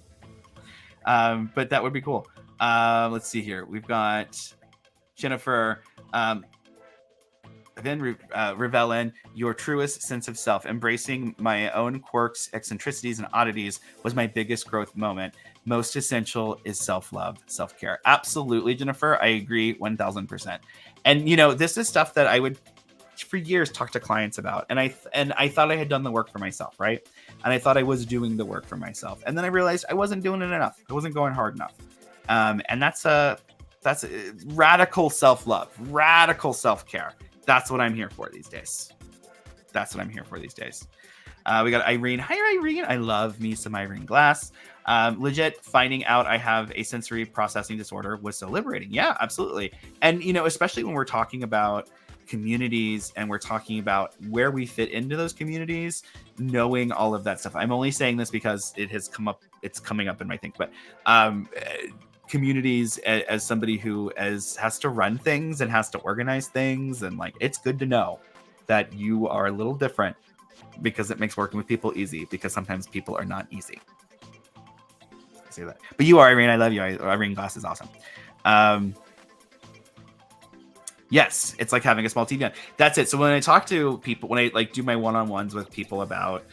But that would be cool. Let's see here. We've got Jennifer, then Revelin, your truest sense of self. Embracing my own quirks, eccentricities, and oddities was my biggest growth moment. Most essential is self-love, self-care. Absolutely, Jennifer. I agree 1000%. And, this is stuff that I would, for years, talk to clients about. And I thought I had done the work for myself, right? And I thought I was doing the work for myself. And then I realized I wasn't doing it enough. I wasn't going hard enough. And that's radical self-love, radical self-care. That's what I'm here for these days. We got Irene. Hi, Irene. I love me some Irene Glass. Legit, finding out I have a sensory processing disorder was so liberating. Yeah, absolutely. And, especially when we're talking about communities and we're talking about where we fit into those communities, knowing all of that stuff. I'm only saying this because it has come up. It's coming up in my thing, but communities as somebody who has to run things and has to organize things, and like it's good to know that you are a little different, because it makes working with people easy, because sometimes people are not easy. I say that, but you are, Irene. I love you. Irene Glass is awesome. Yes, it's like having a small TV on. That's it. So when I talk to people, when I like do my one-on-ones with people about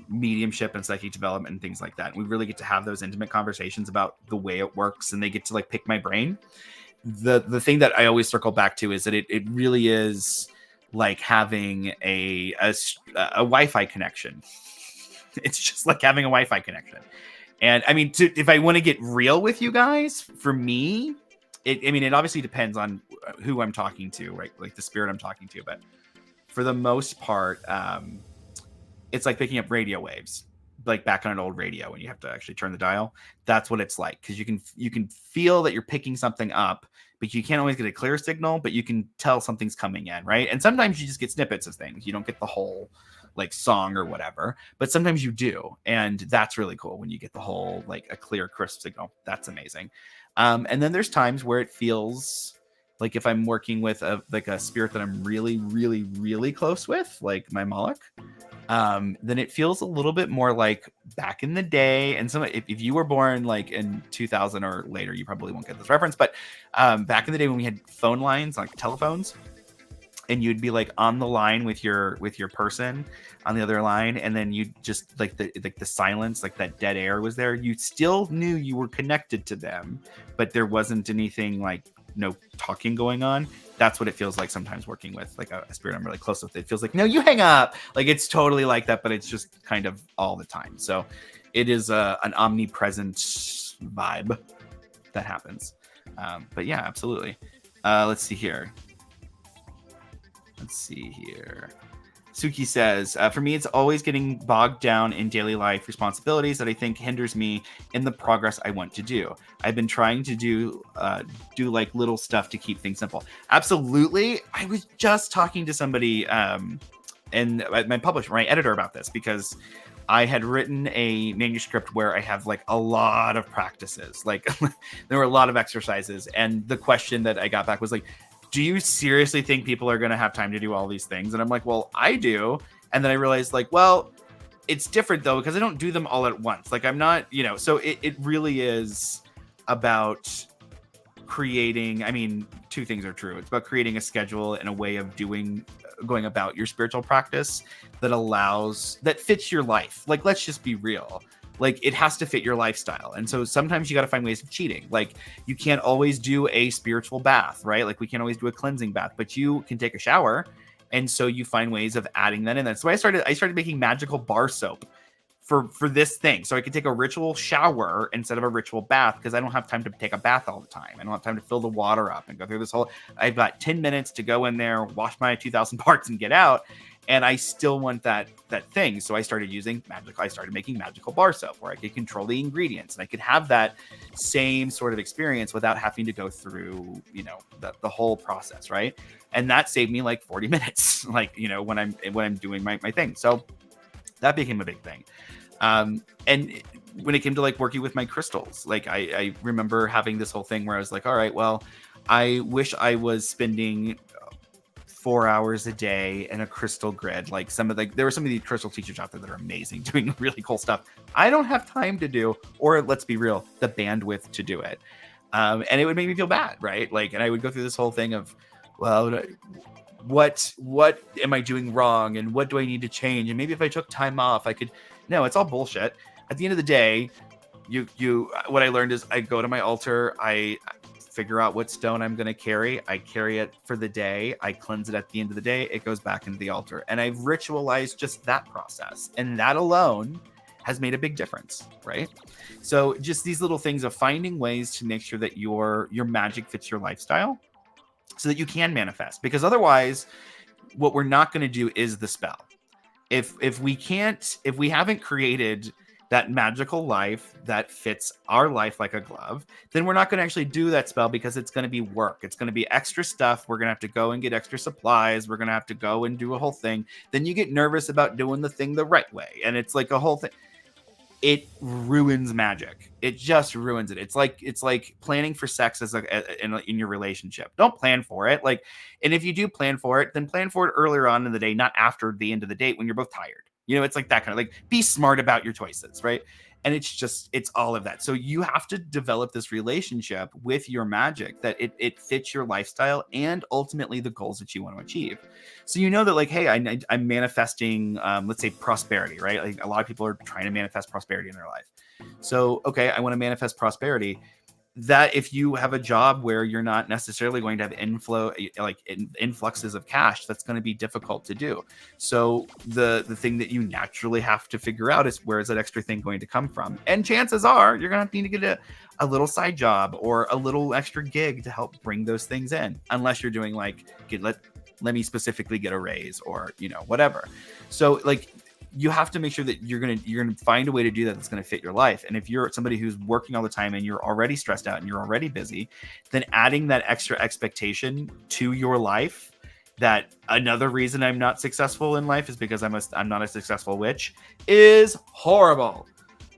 mediumship and psychic development and things like that, we really get to have those intimate conversations about the way it works, and they get to like pick my brain. the thing that I always circle back to is that it really is like having a Wi-Fi connection. It's just like having a Wi-Fi connection. And I mean, if I want to get real with you guys, for me, it obviously depends on who I'm talking to, right? Like the spirit I'm talking to. But for the most part, it's like picking up radio waves, like back on an old radio when you have to actually turn the dial. That's what it's like, because you can feel that you're picking something up, but you can't always get a clear signal, but you can tell something's coming in, right? And sometimes you just get snippets of things. You don't get the whole like song or whatever, but sometimes you do, and that's really cool when you get the whole like a clear, crisp signal. That's amazing. And then there's times where it feels like if I'm working with a spirit that I'm really, really, really close with, like my Moloch, then it feels a little bit more like back in the day. And if you were born like in 2000 or later, you probably won't get this reference, but back in the day when we had phone lines, like telephones, and you'd be like on the line with your person on the other line, and then you just like the silence, like that dead air was there. You still knew you were connected to them, but there wasn't anything like no talking going on. That's what it feels like sometimes working with like a spirit I'm really close with. It feels like, no, you hang up. Like it's totally like that, but it's just kind of all the time. So it is an omnipresent vibe that happens. But yeah, absolutely. Let's see here. Suki says, for me, it's always getting bogged down in daily life responsibilities that I think hinders me in the progress I want to do. I've been trying to do like little stuff to keep things simple. Absolutely. I was just talking to somebody and my editor about this, because I had written a manuscript where I have like a lot of practices. Like there were a lot of exercises. And the question that I got back was like, do you seriously think people are going to have time to do all these things? And I'm like, well, I do. And then I realized like, well, it's different though, because I don't do them all at once. Like I'm not, so it really is about creating. I mean, two things are true. It's about creating a schedule and a way of going about your spiritual practice that fits your life. Like, let's just be real. Like it has to fit your lifestyle. And so sometimes you got to find ways of cheating. Like you can't always do a spiritual bath, right? Like we can't always do a cleansing bath, but you can take a shower. And so you find ways of adding that in. That's why I started making magical bar soap for this thing. So I could take a ritual shower instead of a ritual bath, because I don't have time to take a bath all the time. I don't have time to fill the water up and go through this whole, I've got 10 minutes to go in there, wash my 2,000 parts and get out. And I still want that thing. So I started making magical bar soap where I could control the ingredients, and I could have that same sort of experience without having to go through, the whole process. Right. And that saved me like 40 minutes, like, when I'm doing my thing. So that became a big thing. And when it came to like working with my crystals, like I remember having this whole thing where I was like, all right, well, I wish I was spending 4 hours a day in a crystal grid. Like there were some of these crystal teachers out there that are amazing, doing really cool stuff. I don't have time to do, or let's be real, the bandwidth to do it. And it would make me feel bad, right? Like, and I would go through this whole thing of, well, what am I doing wrong? And what do I need to change? And maybe if I took time off, I could. No, it's all bullshit. At the end of the day, what I learned is I go to my altar, I figure out what stone I'm going to carry. I carry it for the day. I cleanse it at the end of the day. It goes back into the altar. And I've ritualized just that process. And that alone has made a big difference, right? So just these little things of finding ways to make sure that your magic fits your lifestyle so that you can manifest. Because otherwise, what we're not going to do is the spell. If we haven't created that magical life that fits our life like a glove, then we're not going to actually do that spell, because it's going to be work. It's going to be extra stuff. We're going to have to go and get extra supplies. We're going to have to go and do a whole thing. Then you get nervous about doing the thing the right way. And it's like a whole thing. It ruins magic. It just ruins it. It's like planning for sex in your relationship. Don't plan for it. Like, and if you do plan for it, then plan for it earlier on in the day, not after the end of the date when you're both tired. It's like that kind of like, be smart about your choices, right? And it's all of that. So you have to develop this relationship with your magic that it fits your lifestyle and ultimately the goals that you want to achieve. So that like, hey, I'm manifesting, let's say prosperity, right? Like a lot of people are trying to manifest prosperity in their life. So, okay, I want to manifest prosperity. that if you have a job where you're not necessarily going to have influxes of cash, that's going to be difficult to do. So the thing that you naturally have to figure out is, where is that extra thing going to come from? And chances are you're going to need to get a little side job or a little extra gig to help bring those things in, unless you're doing like, let me specifically get a raise, or, you know, whatever. So like, you have to make sure that you're gonna find a way to do that that's gonna fit your life. And if you're somebody who's working all the time and you're already stressed out and you're already busy, then adding that extra expectation to your life, that another reason I'm not successful in life is because I'm not a successful witch, is horrible.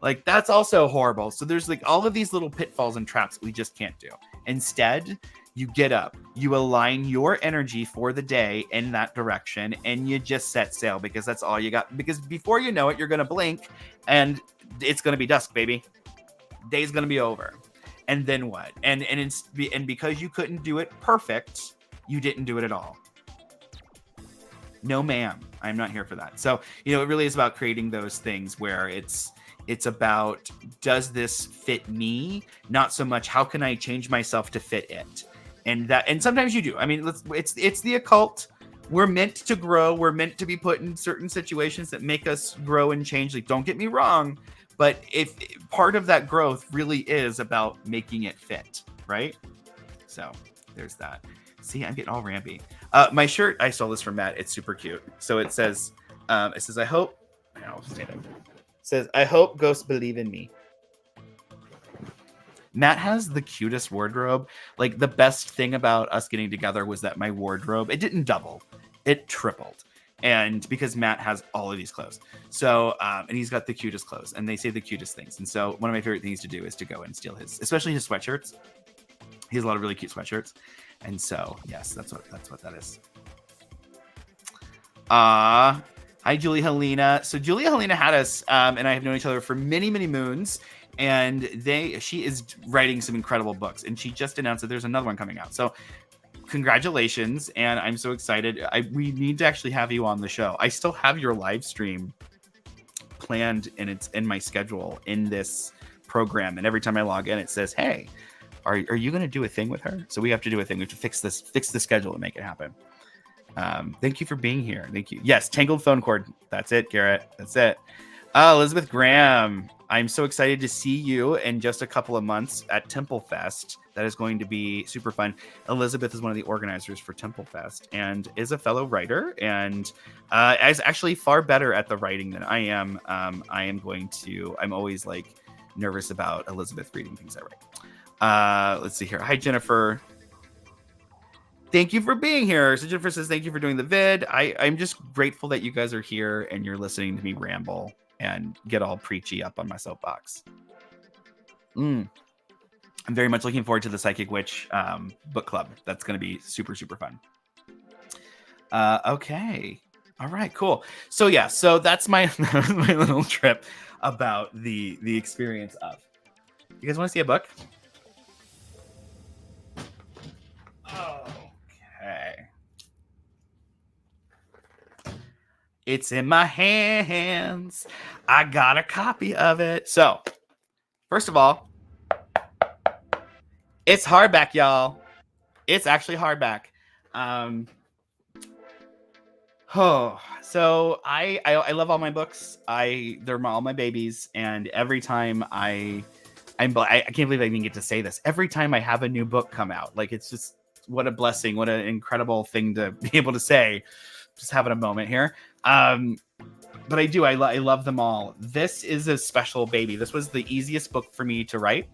Like, that's also horrible. So there's like all of these little pitfalls and traps that we just can't do. Instead, you get up, you align your energy for the day in that direction, and you just set sail, because that's all you got. Because before you know it, you're going to blink and it's going to be dusk, baby. Day's going to be over. And then what? And because you couldn't do it perfect, you didn't do it at all. No, ma'am. I'm not here for that. So, you know, it really is about creating those things where it's about, does this fit me? Not so much, how can I change myself to fit it? And sometimes you do. I mean, it's the occult. We're meant to grow. We're meant to be put in certain situations that make us grow and change. Like, don't get me wrong, but if part of that growth really is about making it fit, right? So there's that. See, I'm getting all rampy. My shirt, I stole this from Matt. It's super cute. So it says, I hope. I'll stand up. It says, I hope ghosts believe in me. Matt has the cutest wardrobe. Like, the best thing about us getting together was that my wardrobe, it didn't double, it tripled. And because Matt has all of these clothes. So, and he's got the cutest clothes, and they say the cutest things. And so one of my favorite things to do is to go and steal especially his sweatshirts. He has a lot of really cute sweatshirts. And so, yes, that's what that is. Hi, Julie Helena. So Julie Helena had us, and I have known each other for many, many moons. And she is writing some incredible books, and she just announced that there's another one coming out. So congratulations. And I'm so excited. We need to actually have you on the show. I still have your live stream planned, and it's in my schedule in this program. And every time I log in, it says, hey, are you going to do a thing with her? So we have to do a thing. We have to fix the schedule and make it happen. Thank you for being here. Thank you. Yes. Tangled phone cord. That's it, Garrett. That's it. Elizabeth Graham. I'm so excited to see you in just a couple of months at Temple Fest. That is going to be super fun. Elizabeth is one of the organizers for Temple Fest and is a fellow writer, and is actually far better at the writing than I am. I'm always like nervous about Elizabeth reading things I write. Let's see here. Hi, Jennifer. Thank you for being here. So Jennifer says, thank you for doing the vid. I'm just grateful that you guys are here and you're listening to me ramble and get all preachy up on my soapbox. I'm very much looking forward to the Psychic Witch book club. That's going to be super, super fun. Okay. All right, cool. So yeah, so that's my little trip about the experience of. You guys want to see a book? Okay. It's in my hands. I got a copy of it. So, first of all, it's hardback, y'all. It's actually hardback. So I love all my books. They're all my babies, and every time I can't believe I even get to say this. Every time I have a new book come out, like, it's just, what a blessing, what an incredible thing to be able to say. Just having a moment here. But I love them all. This is a special baby. This was the easiest book for me to write.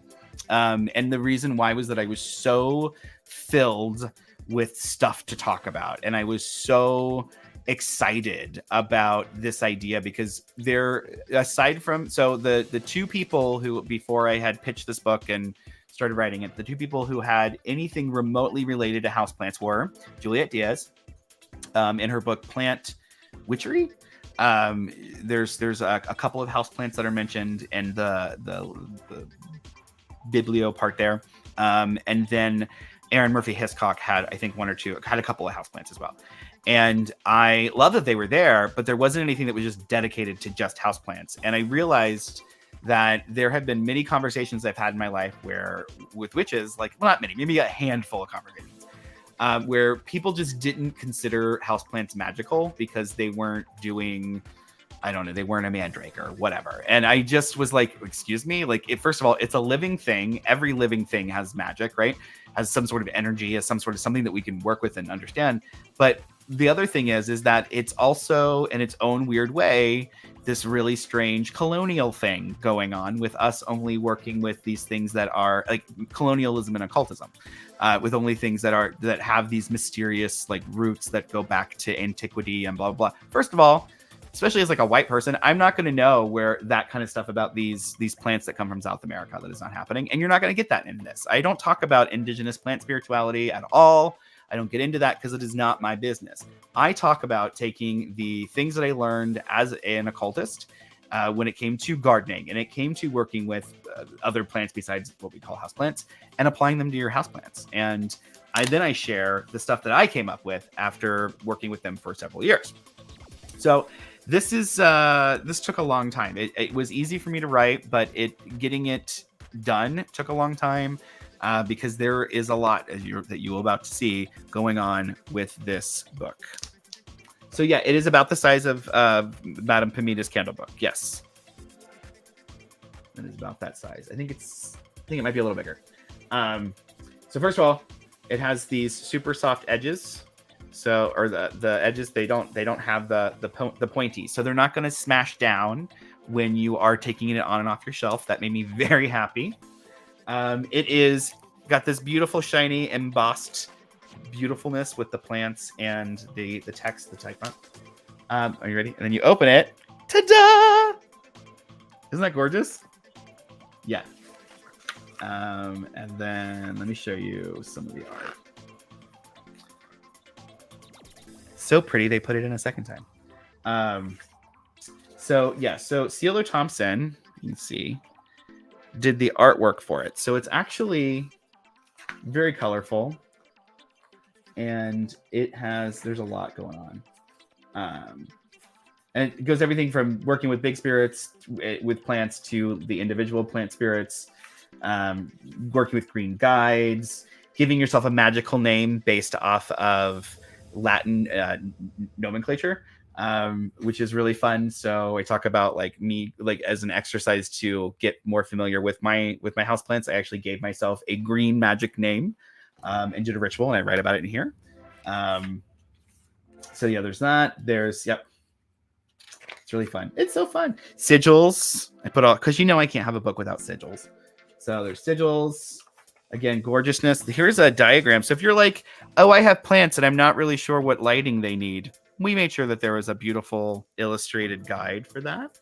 And the reason why was that I was so filled with stuff to talk about. And I was so excited about this idea because aside from the two people who, before I had pitched this book and started writing it, the two people who had anything remotely related to houseplants were Juliet Diaz, in her book Plant Witchery. There's a couple of houseplants that are mentioned in the biblio part there. And then Erin Murphy Hiscock had, I think, had a couple of houseplants as well. And I love that they were there, but there wasn't anything that was just dedicated to just houseplants. And I realized that there have been many conversations I've had in my life with witches, like, well, not many, maybe a handful of conversations, where people just didn't consider houseplants magical because they weren't doing, I don't know, they weren't a mandrake or whatever. And I just was like, excuse me? Like, first of all, it's a living thing. Every living thing has magic, right? Has some sort of energy, has some sort of something that we can work with and understand. But the other thing is that it's also, in its own weird way, this really strange colonial thing going on with us only working with these things that are like colonialism and occultism, with only things that have these mysterious like roots that go back to antiquity and blah, blah, blah. First of all, especially as like a white person, I'm not going to know where that kind of stuff about these plants that come from South America, that is not happening. And you're not going to get that in this. I don't talk about indigenous plant spirituality at all. I don't get into that because it is not my business. I talk about taking the things that I learned as an occultist when it came to gardening and it came to working with other plants besides what we call houseplants and applying them to your houseplants. And I share the stuff that I came up with after working with them for several years. So this took a long time. It was easy for me to write, but getting it done took a long time. Because there is a lot that you're about to see going on with this book. So yeah, it is about the size of Madame Pamita's candle book. Yes, it is about that size. I think it might be a little bigger. So first of all, it has these super soft edges. So, or the edges, they don't have the pointy, so they're not going to smash down when you are taking it on and off your shelf. That made me very happy. It is got this beautiful, shiny, embossed beautifulness with the plants and the text, the type. Are you ready? And then you open it. Ta-da! Isn't that gorgeous? Yeah. And then let me show you some of the art. So pretty. They put it in a second time. So Sealer Thompson, you can see, did the artwork for it. So it's actually very colorful and there's a lot going on. And it goes everything from working with big spirits with plants to the individual plant spirits, working with green guides, giving yourself a magical name based off of Latin nomenclature. Which is really fun. So I talk about me as an exercise to get more familiar with my houseplants. I actually gave myself a green magic name and did a ritual, and I write about it in here. So yeah, there's that. It's really fun. It's so fun. Sigils. I put all, because I can't have a book without sigils. So there's sigils. Again, gorgeousness. Here's a diagram. So if you're like, oh, I have plants and I'm not really sure what lighting they need, we made sure that there was a beautiful illustrated guide for that.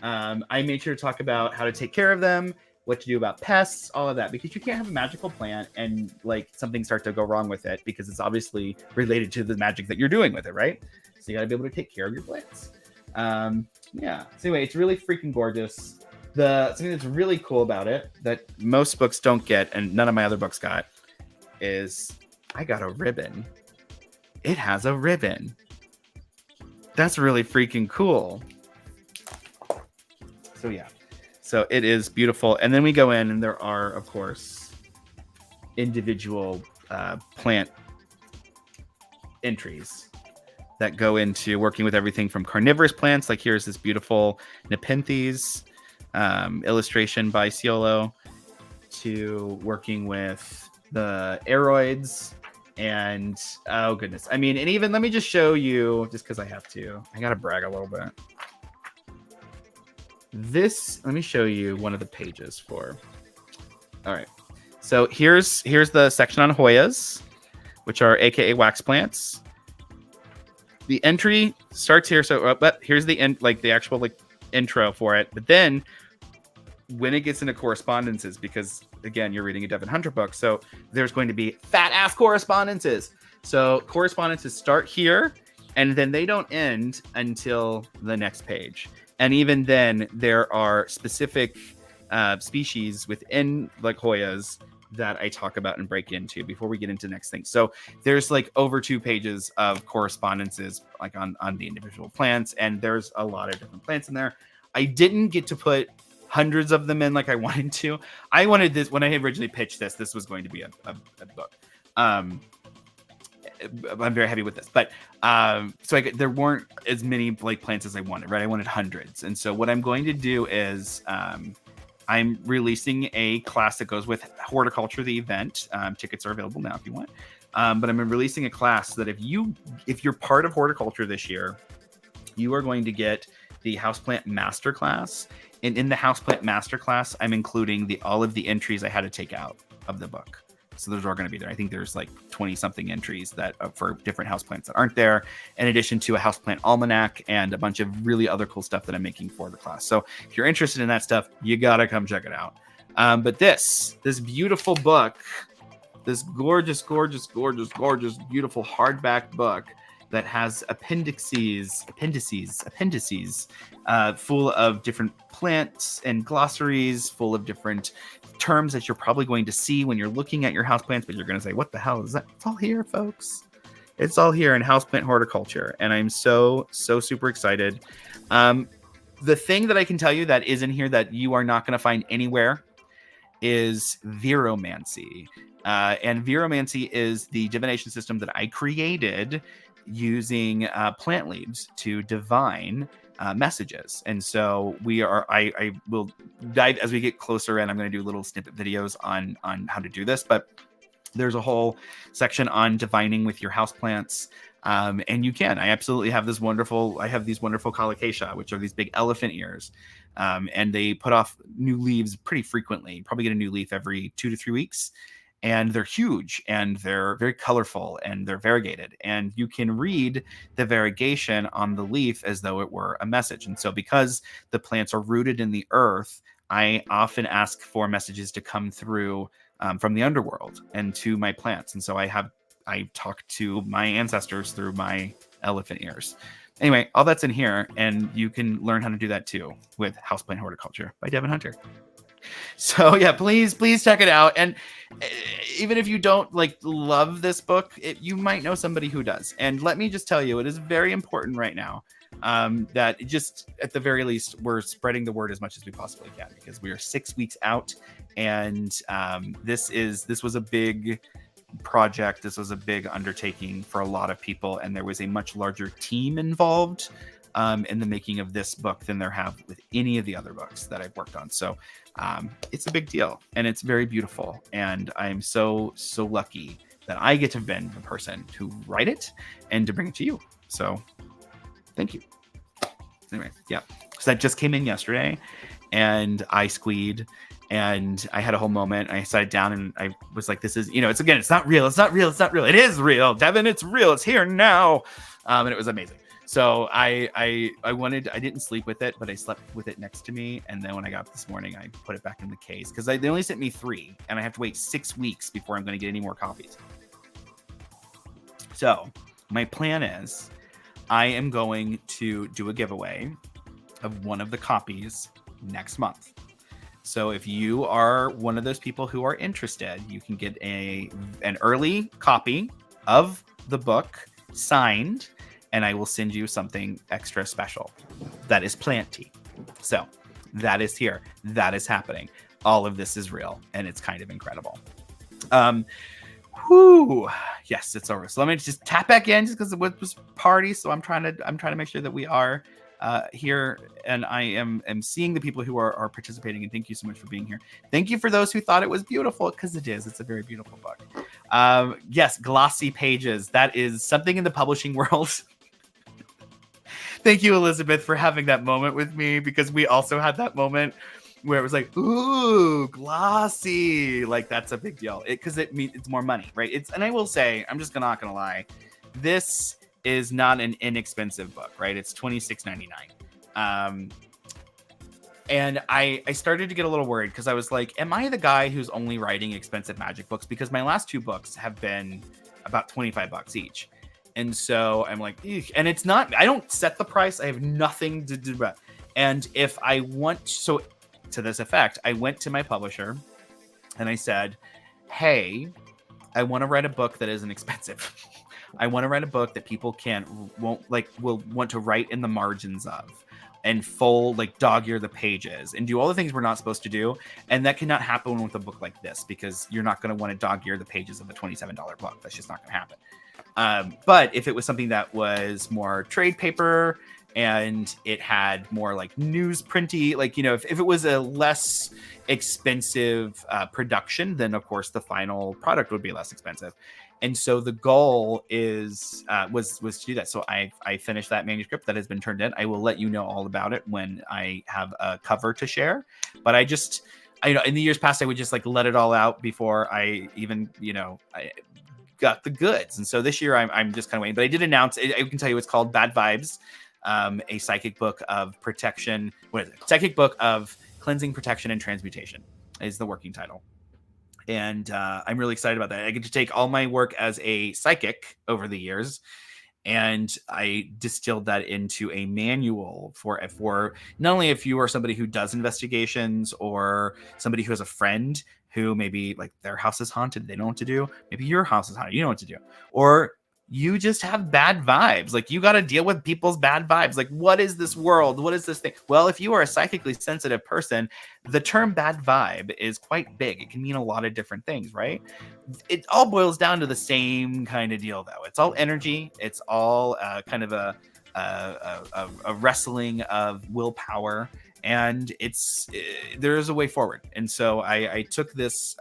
I made sure to talk about how to take care of them, what to do about pests, all of that, because you can't have a magical plant and something start to go wrong with it because it's obviously related to the magic that you're doing with it, right? So you got to be able to take care of your plants. Yeah. So anyway, it's really freaking gorgeous. Something that's really cool about it that most books don't get and none of my other books got is I got a ribbon. It has a ribbon. That's really freaking cool. So yeah. So it is beautiful. And then we go in and there are, of course, individual plant entries that go into working with everything from carnivorous plants. Like here's this beautiful Nepenthes illustration by Ciolo to working with the aeroids. And oh goodness, and even let me just show you, just because I have to, I gotta brag a little bit. Let me show you one of the pages for. All right, so here's the section on Hoyas, which are AKA wax plants. The entry starts here, so but here's the end, the actual intro for it. But then when it gets into correspondences, because again, you're reading a Devin Hunter book, so there's going to be fat ass correspondences. So correspondences start here, and then they don't end until the next page. And even then, there are specific species within Hoyas that I talk about and break into before we get into the next thing. So there's over 2 pages of correspondences on the individual plants, and there's a lot of different plants in there. I didn't get to put hundreds of them in like I wanted to. I wanted this when I originally pitched this. This was going to be a book. I'm very happy with this, but so there weren't as many like plants as I wanted. Right, I wanted hundreds, and so what I'm going to do is I'm releasing a class that goes with Horticulture, the event. Tickets are available now if you want. But I'm releasing a class that if you're part of Horticulture this year, you are going to get the Houseplant Masterclass. And in the Houseplant Masterclass, I'm including all of the entries I had to take out of the book. So those are going to be there. I think there's like 20 something entries that for different houseplants that aren't there, in addition to a houseplant almanac and a bunch of really other cool stuff that I'm making for the class. So if you're interested in that stuff, you got to come check it out. But this beautiful book, this gorgeous, gorgeous, gorgeous, gorgeous, beautiful hardback book that has appendices full of different plants and glossaries, full of different terms that you're probably going to see when you're looking at your houseplants, but you're going to say, what the hell is that? It's all here, folks. It's all here in Houseplant HortOCCULTure. And I'm so super excited. The thing that I can tell you that is in here that you are not going to find anywhere is Viromancy. And Viromancy is the divination system that I created using plant leaves to divine messages. And so I will dive as we get closer, and I'm going to do little snippet videos on how to do this, but there's a whole section on divining with your houseplants. And you can. I have these wonderful colocasia, which are these big elephant ears. And they put off new leaves pretty frequently. You probably get a new leaf every 2 to 3 weeks. And they're huge, and they're very colorful, and they're variegated. And you can read the variegation on the leaf as though it were a message. And so because the plants are rooted in the earth, I often ask for messages to come through from the underworld and to my plants. And so I talk to my ancestors through my elephant ears. Anyway, all that's in here, and you can learn how to do that too with Houseplant HortOCCULTure by Devin Hunter. So yeah, please check it out. And even if you don't love this book, you might know somebody who does. And let me just tell you, it is very important right now that just at the very least we're spreading the word as much as we possibly can, because we are 6 weeks out, and this was a big project. This was a big undertaking for a lot of people, and there was a much larger team involved in the making of this book than there have with any of the other books that I've worked on. So it's a big deal, and it's very beautiful. And I'm so lucky that I get to have been the person to write it and to bring it to you. So thank you. Anyway, yeah. So that just came in yesterday, and I squeed, and I had a whole moment. I sat down and I was like, this is, it's not real. It's not real. It's not real. It is real, Devin. It's real. It's here now. And it was amazing. So I didn't sleep with it, but I slept with it next to me. And then when I got up this morning, I put it back in the case because they only sent me 3, and I have to wait 6 weeks before I'm going to get any more copies. So my plan is I am going to do a giveaway of one of the copies next month. So if you are one of those people who are interested, you can get an early copy of the book signed, and I will send you something extra special that is planty. So that is here. That is happening. All of this is real, and it's kind of incredible. Yes, it's over. So let me just tap back in just because it was party. So I'm trying to make sure that we are here, and I am seeing the people who are participating, and thank you so much for being here. Thank you for those who thought it was beautiful, because it is. It's a very beautiful book. Yes, glossy pages. That is something in the publishing world. Thank you, Elizabeth, for having that moment with me, because we also had that moment where it was like, ooh, glossy. Like, that's a big deal. Because it means it's more money, right? And I will say, I'm just not gonna lie, this is not an inexpensive book, right? It's $26.99. And I started to get a little worried, because I was like, am I the guy who's only writing expensive magic books? Because my last 2 books have been about $25 each. And so I'm like, eek. And it's not, I don't set the price. I have nothing to do about it. And if I want, so to this effect, I went to my publisher and I said, hey, I want to write a book that isn't expensive. I want to write a book that people will want to write in the margins of. and full like dog ear the pages and do all the things we're not supposed to do. And that cannot happen with a book like this, because you're not going to want to dog ear the pages of a $27 book. That's just not going to happen. But if it was something that was more trade paper and it had more like newsprinty, like, you know, if it was a less expensive production, then of course the final product would be less expensive. And so the goal is was to do that. So I finished that manuscript that has been turned in. I will let you know all about it when I have a cover to share. But I know in the years past, I would just like let it all out before I even, you know, I got the goods. And so this year I'm just kind of waiting. But I did announce, I can tell you it's called Bad Vibes, a psychic book of protection. What is it? Psychic book of cleansing, protection, and transmutation is the working title. And I'm really excited about that. I get to take all my work as a psychic over the years, and I distilled that into a manual for not only if you are somebody who does investigations, or somebody who has a friend who maybe like their house is haunted, they don't know what to do. Maybe your house is haunted, you know what to do. Or you just have bad vibes. Like, you got to deal with people's bad vibes. Like, what is this world? What is this thing? Well, if you are a psychically sensitive person, the term bad vibe is quite big. It can mean a lot of different things, right? It all boils down to the same kind of deal, though. It's all energy. It's all kind of a wrestling of willpower. And there is a way forward. And so I took this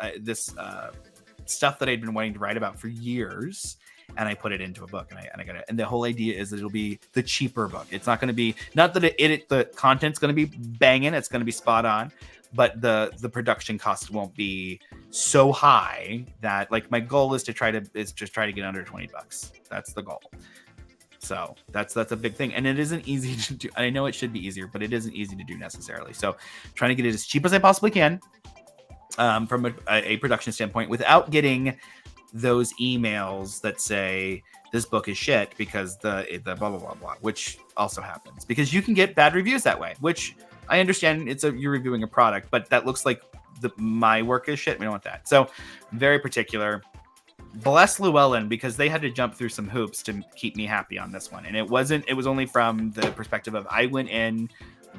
stuff that I'd been wanting to write about for years, and I put it into a book, and I got it. And the whole idea is that it'll be the cheaper book. It's not going to be, not that the content's going to be banging, it's going to be spot on, but the production cost won't be so high that, like, my goal is just try to get under $20. That's the goal. So that's a big thing, and it isn't easy to do. I know it should be easier, but it isn't easy to do necessarily. So trying to get it as cheap as I possibly can, from a production standpoint, without getting those emails that say this book is shit because the blah blah blah blah, which also happens because you can get bad reviews that way, which I understand. You're reviewing a product, but that looks like my work is shit. We don't want that. So very particular. Bless Llewellyn, because they had to jump through some hoops to keep me happy on this one. And it was only from the perspective of I went in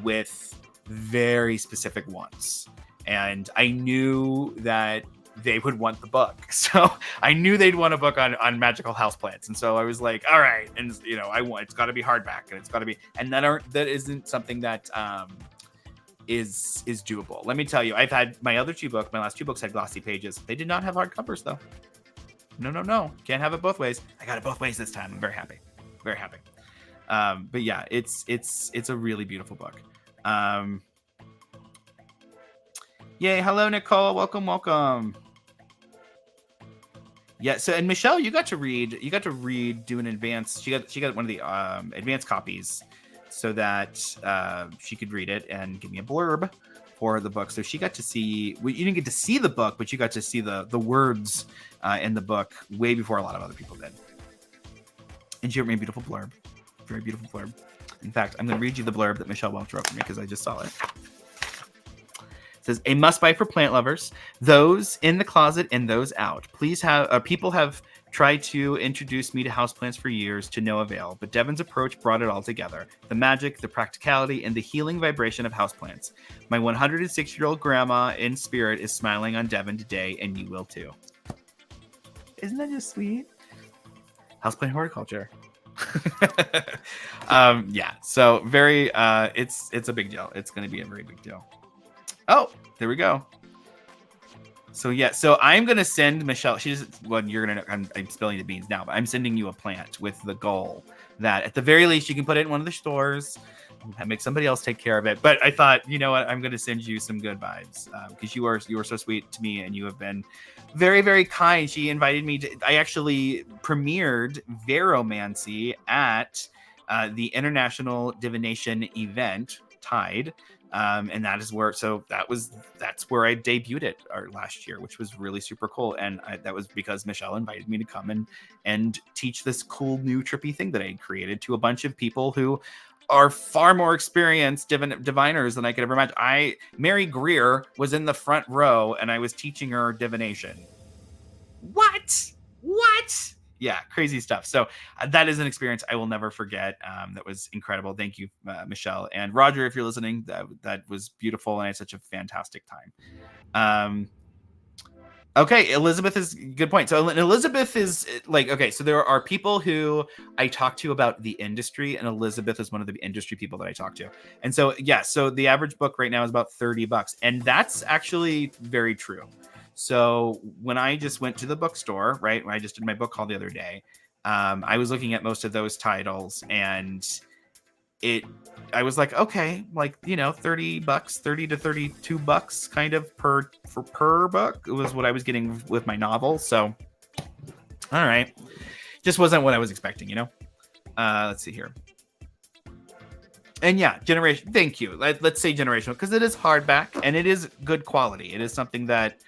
with very specific wants, and I knew that they would want the book. So I knew they'd want a book on magical houseplants. And so I was like, all right. And you know, it's got to be hardback, and it's got to be, and that isn't something that is doable. Let me tell you, I've had my last two books had glossy pages. They did not have hard covers though. No. Can't have it both ways. I got it both ways this time. I'm very happy. Very happy. But yeah, it's a really beautiful book. Yay. Hello, Nicole. Welcome. Yeah. So, and Michelle, you got to read, do an advance. She got one of the advanced copies so that she could read it and give me a blurb for the book. So she got to see, you didn't get to see the book, but you got to see the words in the book way before a lot of other people did. And she wrote me a beautiful blurb. Very beautiful blurb. In fact, I'm going to read you the blurb that Michelle Welch wrote for me because I just saw it. It says, a must-buy for plant lovers, those in the closet and those out. People have tried to introduce me to houseplants for years to no avail, but Devin's approach brought it all together. The magic, the practicality, and the healing vibration of houseplants. My 106-year-old grandma in spirit is smiling on Devin today, and you will too. Isn't that just sweet? Houseplant HortOCCULTure. Yeah, so very, it's a big deal. It's going to be a very big deal. Oh, there we go. So yeah, so I'm gonna send Michelle. I'm spilling the beans now, but I'm sending you a plant with the goal that at the very least you can put it in one of the stores, make somebody else take care of it. But I thought, you know what, I'm gonna send you some good vibes because you are so sweet to me, and you have been very, very kind. She invited me to. I actually premiered Veromancy at the International Divination event, Tide. And that's where I debuted it last year, which was really super cool. And that was because Michelle invited me to come and teach this cool new trippy thing that I had created to a bunch of people who are far more experienced diviners than I could ever imagine. Mary Greer was in the front row and I was teaching her divination. What? Yeah, crazy stuff. So that is an experience I will never forget. That was incredible. Thank you, Michelle and Roger, if you're listening. That was beautiful, and I had such a fantastic time. Okay, Elizabeth is good point. So Elizabeth is like, okay, so there are people who I talk to about the industry, and Elizabeth is one of the industry people that I talk to. And so, yeah, so the average book right now is about $30, and that's actually very true. So when I just went to the bookstore, right, when I just did my book haul the other day, I was looking at most of those titles, and I was like, okay, like, you know, $30, $30 to $32 kind of per book. It was what I was getting with my novel. So, all right. Just wasn't what I was expecting, you know? Let's see here. And yeah, generation. Thank you. Let's say generational, because it is hardback and it is good quality. It is something that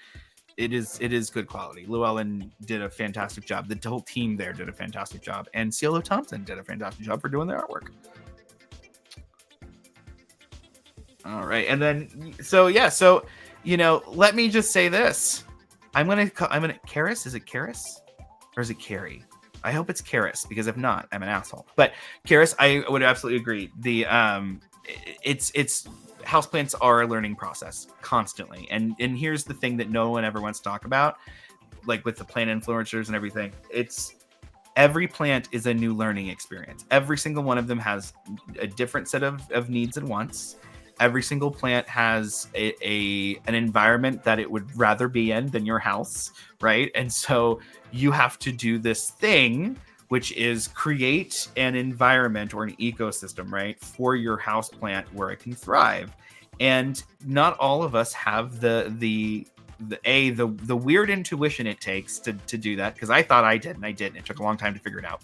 it is good quality. Llewellyn did a fantastic job. The whole team there did a fantastic job. And CeeLo Thompson did a fantastic job for doing their artwork. All right. And then, so yeah, so, you know, let me just say this. I'm going to, Karis, is it Karis or is it Carrie? I hope it's Karis, because if not, I'm an asshole. But Karis, I would absolutely agree. The, it's houseplants are a learning process constantly. And here's the thing that no one ever wants to talk about, like with the plant influencers and everything. It's, every plant is a new learning experience. Every single one of them has a different set of needs and wants. Every single plant has an environment that it would rather be in than your house, right? And so you have to do this thing, which is create an environment or an ecosystem, right, for your house plant where it can thrive. And not all of us have the weird intuition it takes to do that, because I thought I did, and I didn't. It took a long time to figure it out.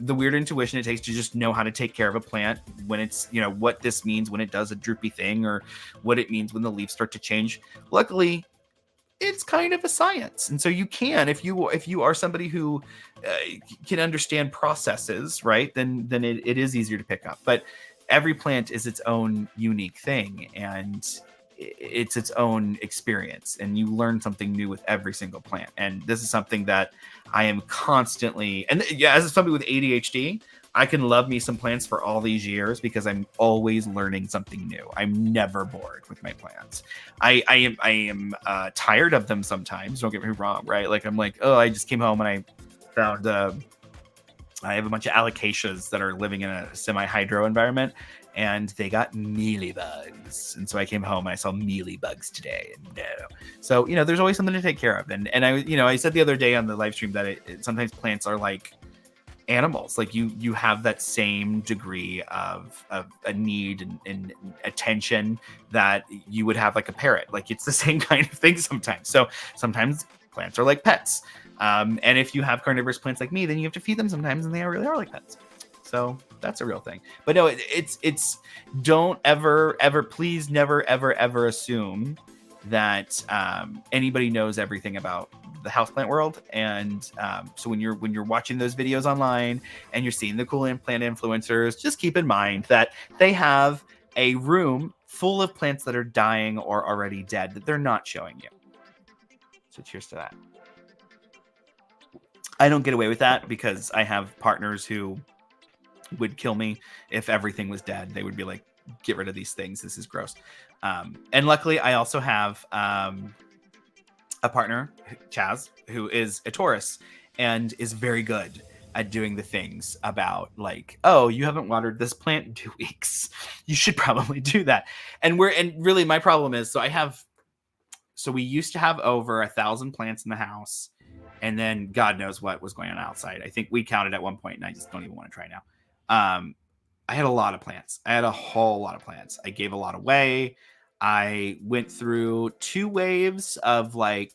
The weird intuition it takes to just know how to take care of a plant when it's, you know, what this means when it does a droopy thing, or what it means when the leaves start to change. Luckily, it's kind of a science. And so you can, if you are somebody who can understand processes, right, then it is easier to pick up. But every plant is its own unique thing, and it's its own experience, and you learn something new with every single plant. And this is something that I am constantly, and yeah, as somebody with ADHD, I can love me some plants for all these years because I'm always learning something new. I'm never bored with my plants. I am tired of them sometimes. Don't get me wrong, right? Like, I'm like, oh, I just came home and I found I have a bunch of alocasias that are living in a semi-hydro environment, and they got mealybugs. And so I came home and I saw mealybugs today. And no. So, you know, there's always something to take care of. And I, you know, I said the other day on the live stream that sometimes plants are like animals. Like you have that same degree of a need and attention that you would have like a parrot. Like, it's the same kind of thing sometimes. So sometimes plants are like pets. And if you have carnivorous plants like me, then you have to feed them sometimes, and they really are like pets. So that's a real thing. But no, it's don't ever, please never, ever assume that anybody knows everything about the houseplant world. And so when you're watching those videos online and you're seeing the cool plant influencers, just keep in mind that they have a room full of plants that are dying or already dead that they're not showing you. So cheers to that. I don't get away with that because I have partners who would kill me if everything was dead. They would be like, get rid of these things. This is gross. And luckily, I also have a partner, Chaz, who is a Taurus and is very good at doing the things about, like, oh, you haven't watered this plant in 2 weeks. You should probably do that. And really my problem is, so we used to have over 1,000 plants in the house. And then God knows what was going on outside. I think we counted at one point, and I just don't even want to try now. I had a lot of plants. I had a whole lot of plants. I gave a lot away. I went through 2 waves of like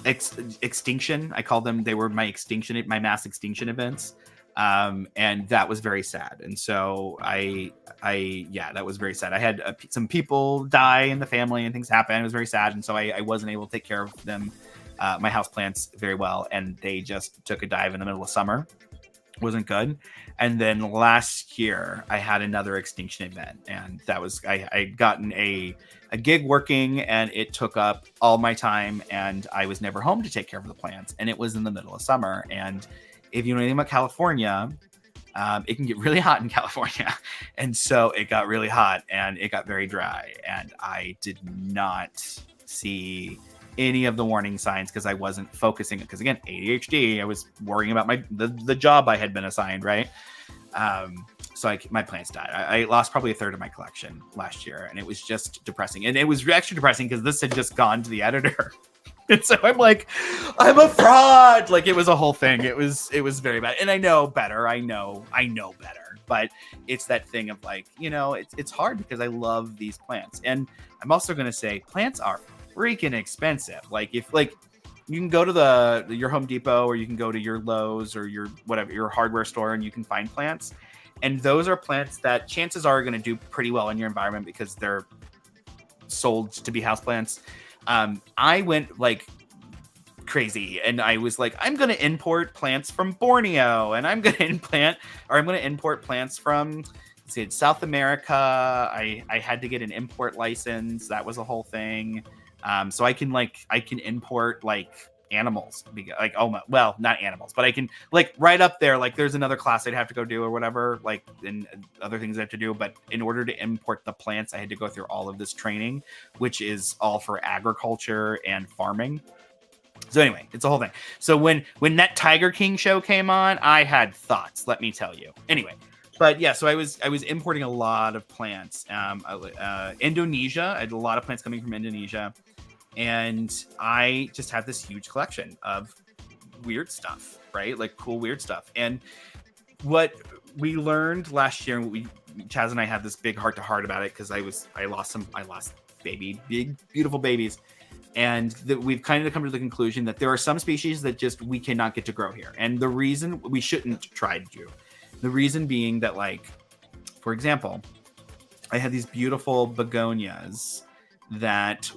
extinction. I call them, they were my mass extinction events. And that was very sad. And so that was very sad. I had some people die in the family and things happen. It was very sad. And so I wasn't able to take care of them, my house plants very well. And they just took a dive in the middle of summer, wasn't good. And then last year I had another extinction event, and that was I'd gotten a gig working, and it took up all my time, and I was never home to take care of the plants, and it was in the middle of summer. And if you know anything about California, it can get really hot in California. And so it got really hot and it got very dry, and I did not see any of the warning signs because I wasn't focusing. Because again, ADHD, I was worrying about the job I had been assigned, right? So my plants died. I lost probably a third of my collection last year, and it was just depressing. And it was actually depressing because this had just gone to the editor. And so I'm like, I'm a fraud. Like, it was a whole thing. It was very bad. And I know better. I know better. But it's that thing of like, it's hard because I love these plants. And I'm also going to say plants are freaking expensive. Like, if you can go to your Home Depot, or you can go to your Lowe's or your hardware store, and you can find plants. And those are plants that chances are going to do pretty well in your environment because they're sold to be houseplants. I went like crazy, and I was like, I'm going to import plants from Borneo, and I'm going to import plants from South America. I had to get an import license. That was a whole thing. So I can import like animals, like, well, not animals, but I can like right up there, like there's another class I'd have to go do or whatever, like, and other things I have to do. But in order to import the plants, I had to go through all of this training, which is all for agriculture and farming. So anyway, it's a whole thing. So when that Tiger King show came on, I had thoughts, let me tell you. Anyway, but yeah, so I was importing a lot of plants. Indonesia, I had a lot of plants coming from Indonesia. And I just had this huge collection of weird stuff, right? Like cool, weird stuff. And what we learned last year, and Chaz and I had this big heart to heart about it, because I lost big, beautiful babies. And we've kind of come to the conclusion that there are some species that just we cannot get to grow here. And the reason we shouldn't try to, the reason being that, like, for example, I had these beautiful begonias that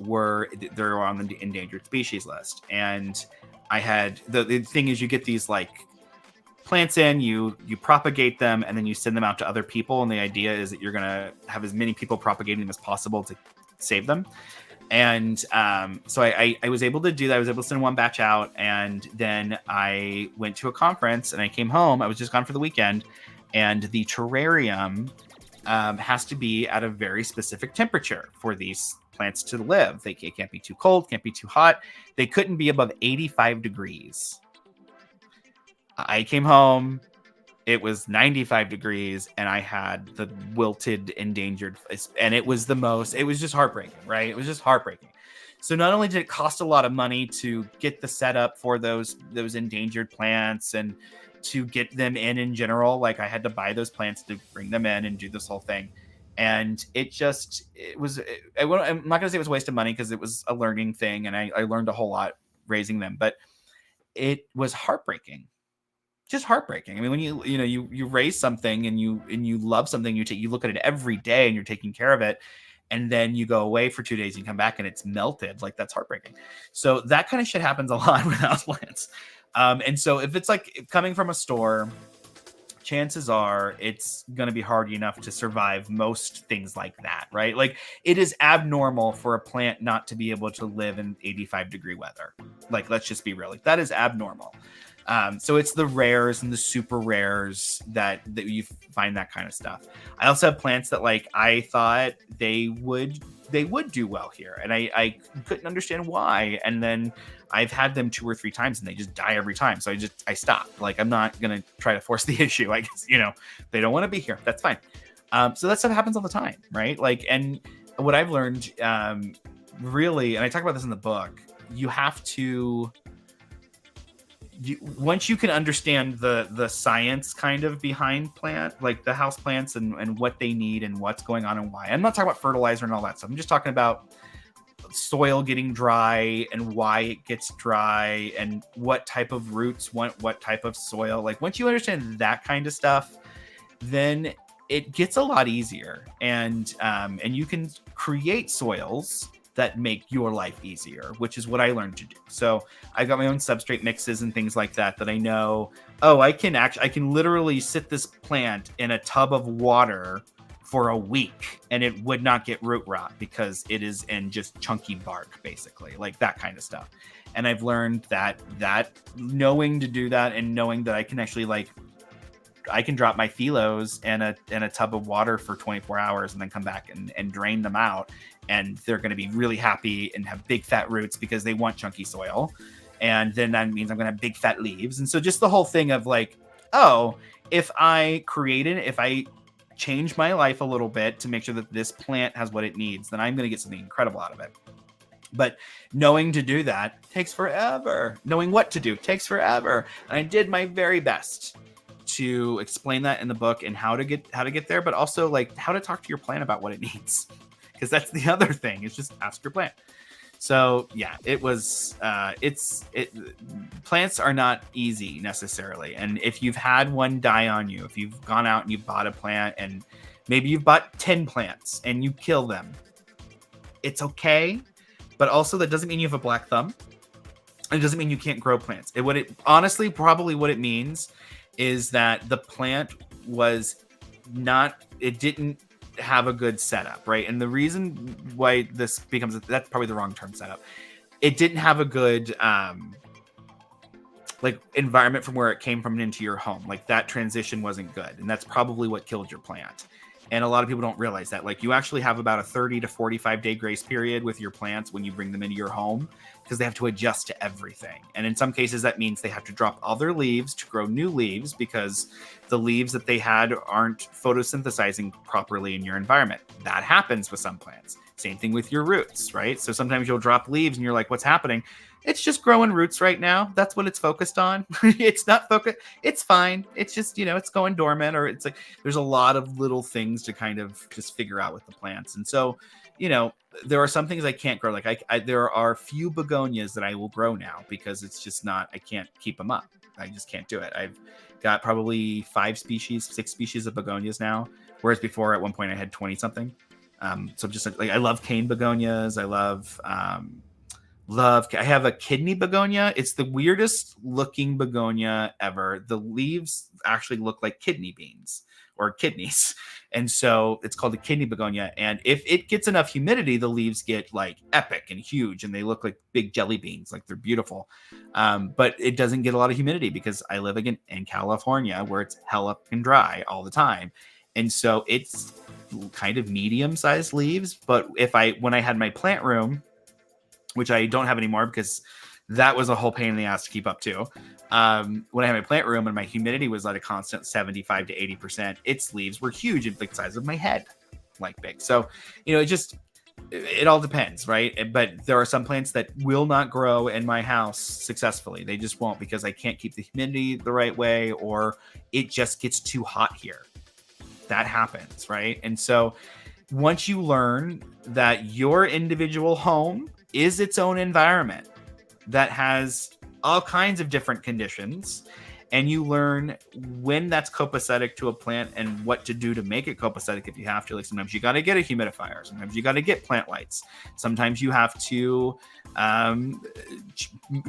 they're on the endangered species list. And I had the thing is, you get these like plants in, you propagate them, and then you send them out to other people. And the idea is that you're going to have as many people propagating them as possible to save them. And so I was able to do that. I was able to send one batch out, and then I went to a conference, and I came home. I was just gone for the weekend, and the terrarium has to be at a very specific temperature for these plants to live. It can't be too cold, can't be too hot. They couldn't be above 85 degrees. I came home, it was 95 degrees, and I had the wilted, endangered, and it was just heartbreaking, right? It was just heartbreaking. So not only did it cost a lot of money to get the setup for those endangered plants and to get them in general, like I had to buy those plants to bring them in and do this whole thing. And I'm not going to say it was a waste of money, because it was a learning thing, and I learned a whole lot raising them, but it was heartbreaking. Just heartbreaking. I mean, when you raise something and you love something, you look at it every day and you're taking care of it, and then you go away for 2 days and you come back and it's melted. Like, that's heartbreaking. So that kind of shit happens a lot with houseplants. And so if it's like coming from a store, chances are it's going to be hard enough to survive most things like that, right? Like, it is abnormal for a plant not to be able to live in 85 degree weather. Like, let's just be real. Like, that is abnormal. So it's the rares and the super rares that you find that kind of stuff. I also have plants that, like, I thought they would do well here, and I couldn't understand why. And then I've had them 2 or 3 times and they just die every time. So I stopped. Like, I'm not going to try to force the issue. I guess, they don't want to be here. That's fine. So that stuff happens all the time, right? Like, and what I've learned, really, and I talk about this in the book, you have to, once you can understand the science kind of behind plant, like the house plants and what they need and what's going on and why. I'm not talking about fertilizer and all that stuff. I'm just talking about soil getting dry and why it gets dry and what type of roots want what type of soil. Like, once you understand that kind of stuff, then it gets a lot easier, and you can create soils that make your life easier, which is what I learned to do. So I've got my own substrate mixes and things like that I know, I can literally sit this plant in a tub of water for a week and it would not get root rot because it is in just chunky bark, basically, like that kind of stuff. And I've learned that knowing to do that and knowing that I can actually I can drop my philos in a tub of water for 24 hours and then come back and drain them out. And they're going to be really happy and have big fat roots because they want chunky soil. And then that means I'm going to have big fat leaves. And so just the whole thing of if I change my life a little bit to make sure that this plant has what it needs, then I'm going to get something incredible out of it. But knowing to do that takes forever. Knowing what to do takes forever. And I did my very best to explain that in the book and how to get there, but also how to talk to your plant about what it needs. Because that's the other thing, is just ask your plant. So yeah, it was, plants are not easy necessarily. And if you've had one die on you, if you've gone out and you bought a plant and maybe you've bought 10 plants and you kill them, it's okay. But also that doesn't mean you have a black thumb. It doesn't mean you can't grow plants. Honestly, probably what it means is that the plant didn't have a good setup, right? And the reason why this becomes, that's probably the wrong term, setup. It didn't have a good environment from where it came from into your home. That transition wasn't good. And that's probably what killed your plant. And a lot of people don't realize that. You actually have about a 30 to 45 day grace period with your plants when you bring them into your home, because they have to adjust to everything. And in some cases, that means they have to drop other leaves to grow new leaves because the leaves that they had aren't photosynthesizing properly in your environment. That happens with some plants. Same thing with your roots, right? So sometimes you'll drop leaves and you're like, what's happening? It's just growing roots right now. That's what it's focused on. It's not focused. It's fine. It's just, it's going dormant, or it's there's a lot of little things to kind of just figure out with the plants. And so, there are some things I can't grow. There are few begonias that I will grow now because it's just not, I can't keep them up. I just can't do it. I've got probably 6 species of begonias now. Whereas before at one point I had 20 something. So just I love cane begonias. I I have a kidney begonia. It's the weirdest looking begonia ever. The leaves actually look like kidney beans or kidneys. And so it's called a kidney begonia. And if it gets enough humidity, the leaves get epic and huge and they look like big jelly beans. They're beautiful. But it doesn't get a lot of humidity because I live again in California where it's hella and dry all the time. And so it's kind of medium sized leaves. But when I had my plant room, which I don't have anymore because that was a whole pain in the ass to keep up to. When I had my plant room and my humidity was at a constant 75 to 80%, its leaves were huge and the size of my head, big. So, it all depends, right? But there are some plants that will not grow in my house successfully. They just won't because I can't keep the humidity the right way, or it just gets too hot here. That happens, right? And so once you learn that your individual home is its own environment that has all kinds of different conditions, and you learn when that's copacetic to a plant and what to do to make it copacetic if you have to. Sometimes you got to get a humidifier. Sometimes you got to get plant lights. Sometimes you have to,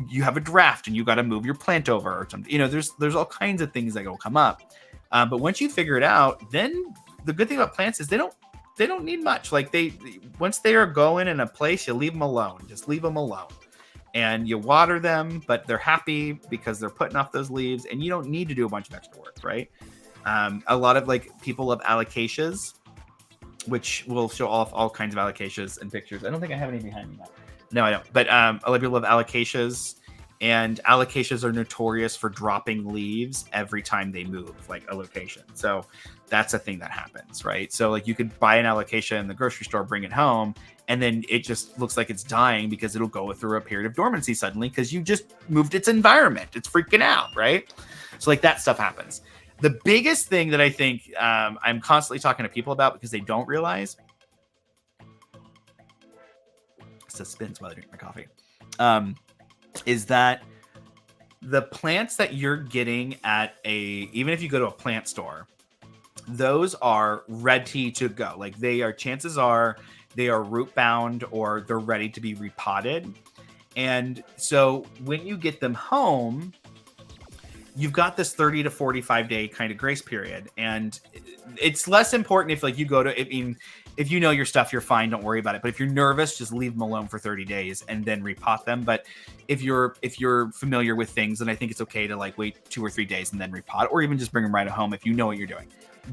you have a draft and you got to move your plant over or something. There's all kinds of things that will come up. But once you figure it out, then the good thing about plants is they don't need much. Once they are going in a place, you leave them alone. Just leave them alone. And you water them, but they're happy because they're putting off those leaves, and you don't need to do a bunch of extra work, right? A lot of people love alocasias, which will show off all kinds of alocasias and pictures. I don't think I have any behind me now. No, I don't. But a lot of people love alocasias, and alocasias are notorious for dropping leaves every time they move, a location. So that's a thing that happens, right? So you could buy an alocasia in the grocery store, bring it home, and then it just looks like it's dying because it'll go through a period of dormancy suddenly because you just moved its environment. It's freaking out, right? So that stuff happens. The biggest thing that I think I'm constantly talking to people about because they don't realize, suspense while I drink my coffee, is that the plants that you're getting at even if you go to a plant store, those are ready to go. Chances are they are root bound, or they're ready to be repotted. And so when you get them home, you've got this 30 to 45 day kind of grace period. And it's less important if like you go to, I mean, if you know your stuff, you're fine. Don't worry about it. But if you're nervous, just leave them alone for 30 days and then repot them. But if you're familiar with things, then I think it's okay to like wait 2 or 3 days and then repot, or even just bring them right at home if you know what you're doing.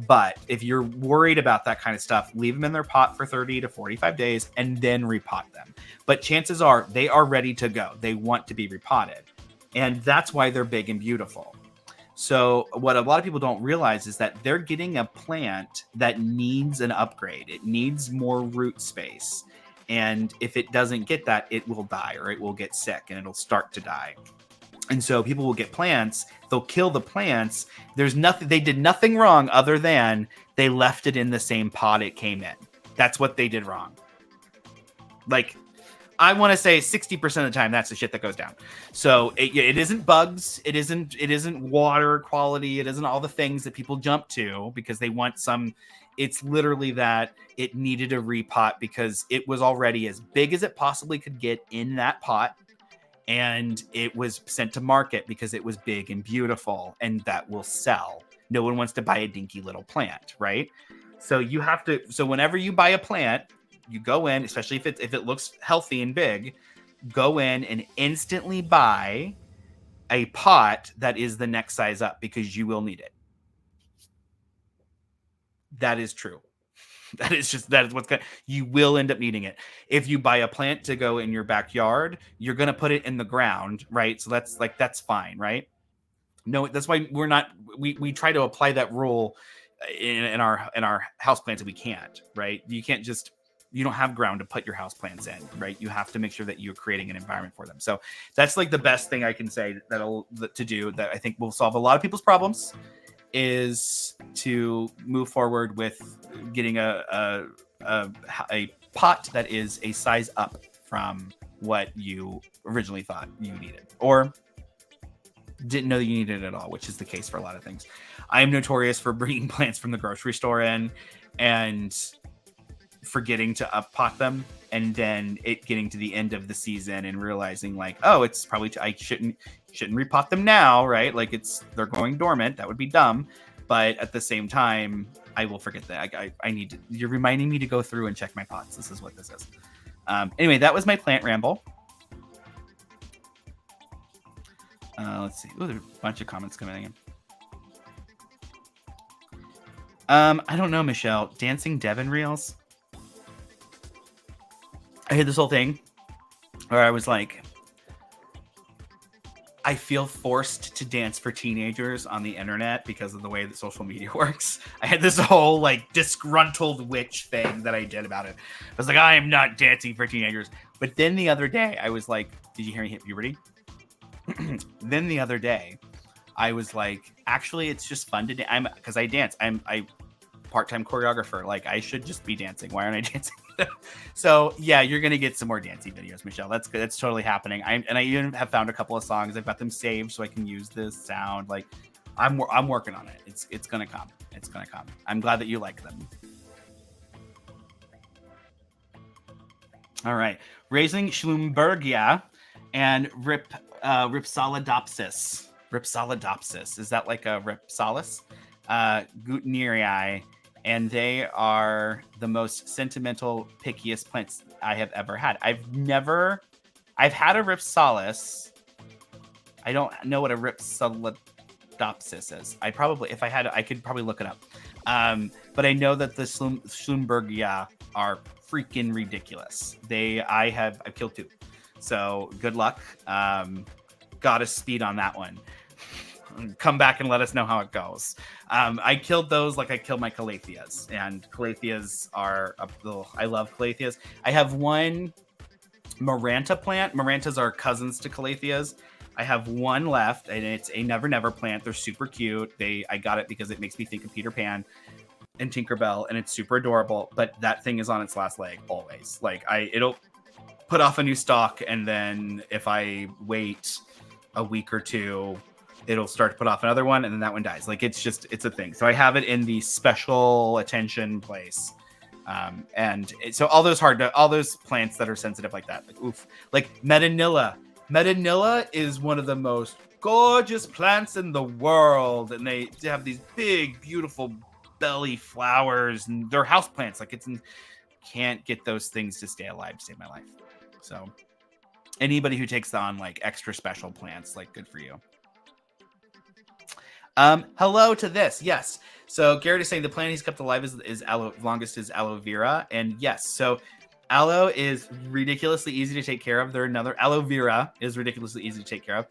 But if you're worried about that kind of stuff, leave them in their pot for 30 to 45 days and then repot them. But chances are they are ready to go. They want to be repotted. And that's why they're big and beautiful. So what a lot of people don't realize is that they're getting a plant that needs an upgrade. It needs more root space. And if it doesn't get that, it will die, or it will get sick and it'll start to die. And so people will get plants, they'll kill the plants. There's nothing, they did nothing wrong other than they left it in the same pot it came in. That's what they did wrong. Like, I want to say 60% of the time, that's the shit that goes down. So it isn't bugs. It isn't water quality. It isn't all the things that people jump to because they want some. It's literally that it needed a repot because it was already as big as it possibly could get in that pot. And it was sent to market because it was big and beautiful and that will sell. No one wants to buy a dinky little plant, right? So you have to, so whenever you buy a plant, you go in, especially if it looks healthy and big, go in and instantly buy a pot that is the next size up because you will need it. That is true. That is what's going to, you will end up needing it. If you buy a plant to go in your backyard, you're going to put it in the ground, right? So that's fine, right? No, that's why we try to apply that rule in our house plants, and we can't, right? You don't have ground to put your house plants in, right? You have to make sure that you're creating an environment for them. So that's like the best thing I can say to do that I think will solve a lot of people's problems, is to move forward with getting a pot that is a size up from what you originally thought you needed, or didn't know you needed it at all, which is the case for a lot of things. I am notorious for bringing plants from the grocery store in and forgetting to up pot them, and then it getting to the end of the season and realizing like, oh, it's probably I shouldn't repot them now, right? Like they're going dormant. That would be dumb. But at the same time, I will forget that. I need to. You're reminding me to go through and check my pots. This is what this is. Anyway, that was my plant ramble. Let's see. Ooh, there's a bunch of comments coming in. I don't know, Michelle. Dancing Devin reels. I had this whole thing where I was like, I feel forced to dance for teenagers on the internet because of the way that social media works. I had this whole like disgruntled witch thing that I did about it. I was like, I am not dancing for teenagers. But then the other day I was like, did you hear me hit puberty? Then the other day I was like, actually, it's just fun to dance. Because I dance. I'm part-time choreographer. Like, I should just be dancing. Why aren't I dancing? So yeah, you're gonna get some more dancing videos, Michelle. That's good. That's totally happening. I even have found a couple of songs. I've got them saved so I can use this sound. Like, I'm working on it. It's gonna come. It's gonna come. I'm glad that you like them. All right, raising Schlumbergia and Ripsolidopsis. Ripsolidopsis, is that like a Ripsalis? Guttnerii, and they are the most sentimental, pickiest plants I have ever had. I've had a Ripsalis. I don't know what a Ripsolidopsis is. I could probably look it up. But I know that the Schlumbergia are freaking ridiculous. I've killed 2. So good luck. Got a speed on that one. Come back and let us know how it goes. I killed those like I killed my Calatheas, and Calatheas are I love Calatheas. I have one Maranta plant. Marantas are cousins to Calatheas. I have one left, and it's a Never Never plant. They're super cute. I got it because it makes me think of Peter Pan and Tinkerbell, and it's super adorable. But that thing is on its last leg always. Like it'll put off a new stalk, and then if I wait a week or two, it'll start to put off another one, and then that one dies. Like, it's a thing. So I have it in the special attention place So all those plants that are sensitive like that, like metanilla. Metanilla is one of the most gorgeous plants in the world, and they have these big, beautiful belly flowers, and they're house plants. Like can't get those things to stay alive to save my life. So anybody who takes on like extra special plants, like, good for you. Hello to this. Yes. So Garrett is saying the plant he's kept alive is longest is aloe vera. And yes, so aloe is ridiculously easy to take care of. Aloe vera is ridiculously easy to take care of.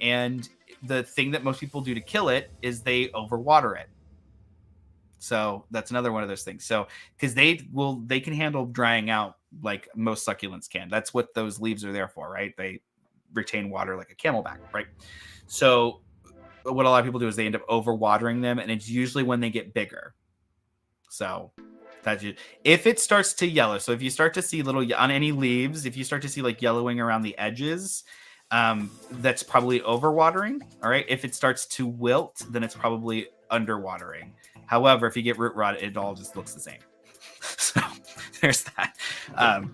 And the thing that most people do to kill it is they overwater it. So that's another one of those things. So because they can handle drying out like most succulents can. That's what those leaves are there for, right? They retain water like a camelback, right? So what a lot of people do is they end up overwatering them, and it's usually when they get bigger. So if it starts to yellow, so if you start to see on any leaves, if you start to see like yellowing around the edges, that's probably overwatering. All right. If it starts to wilt, then it's probably underwatering. However, if you get root rot, it all just looks the same. So there's that.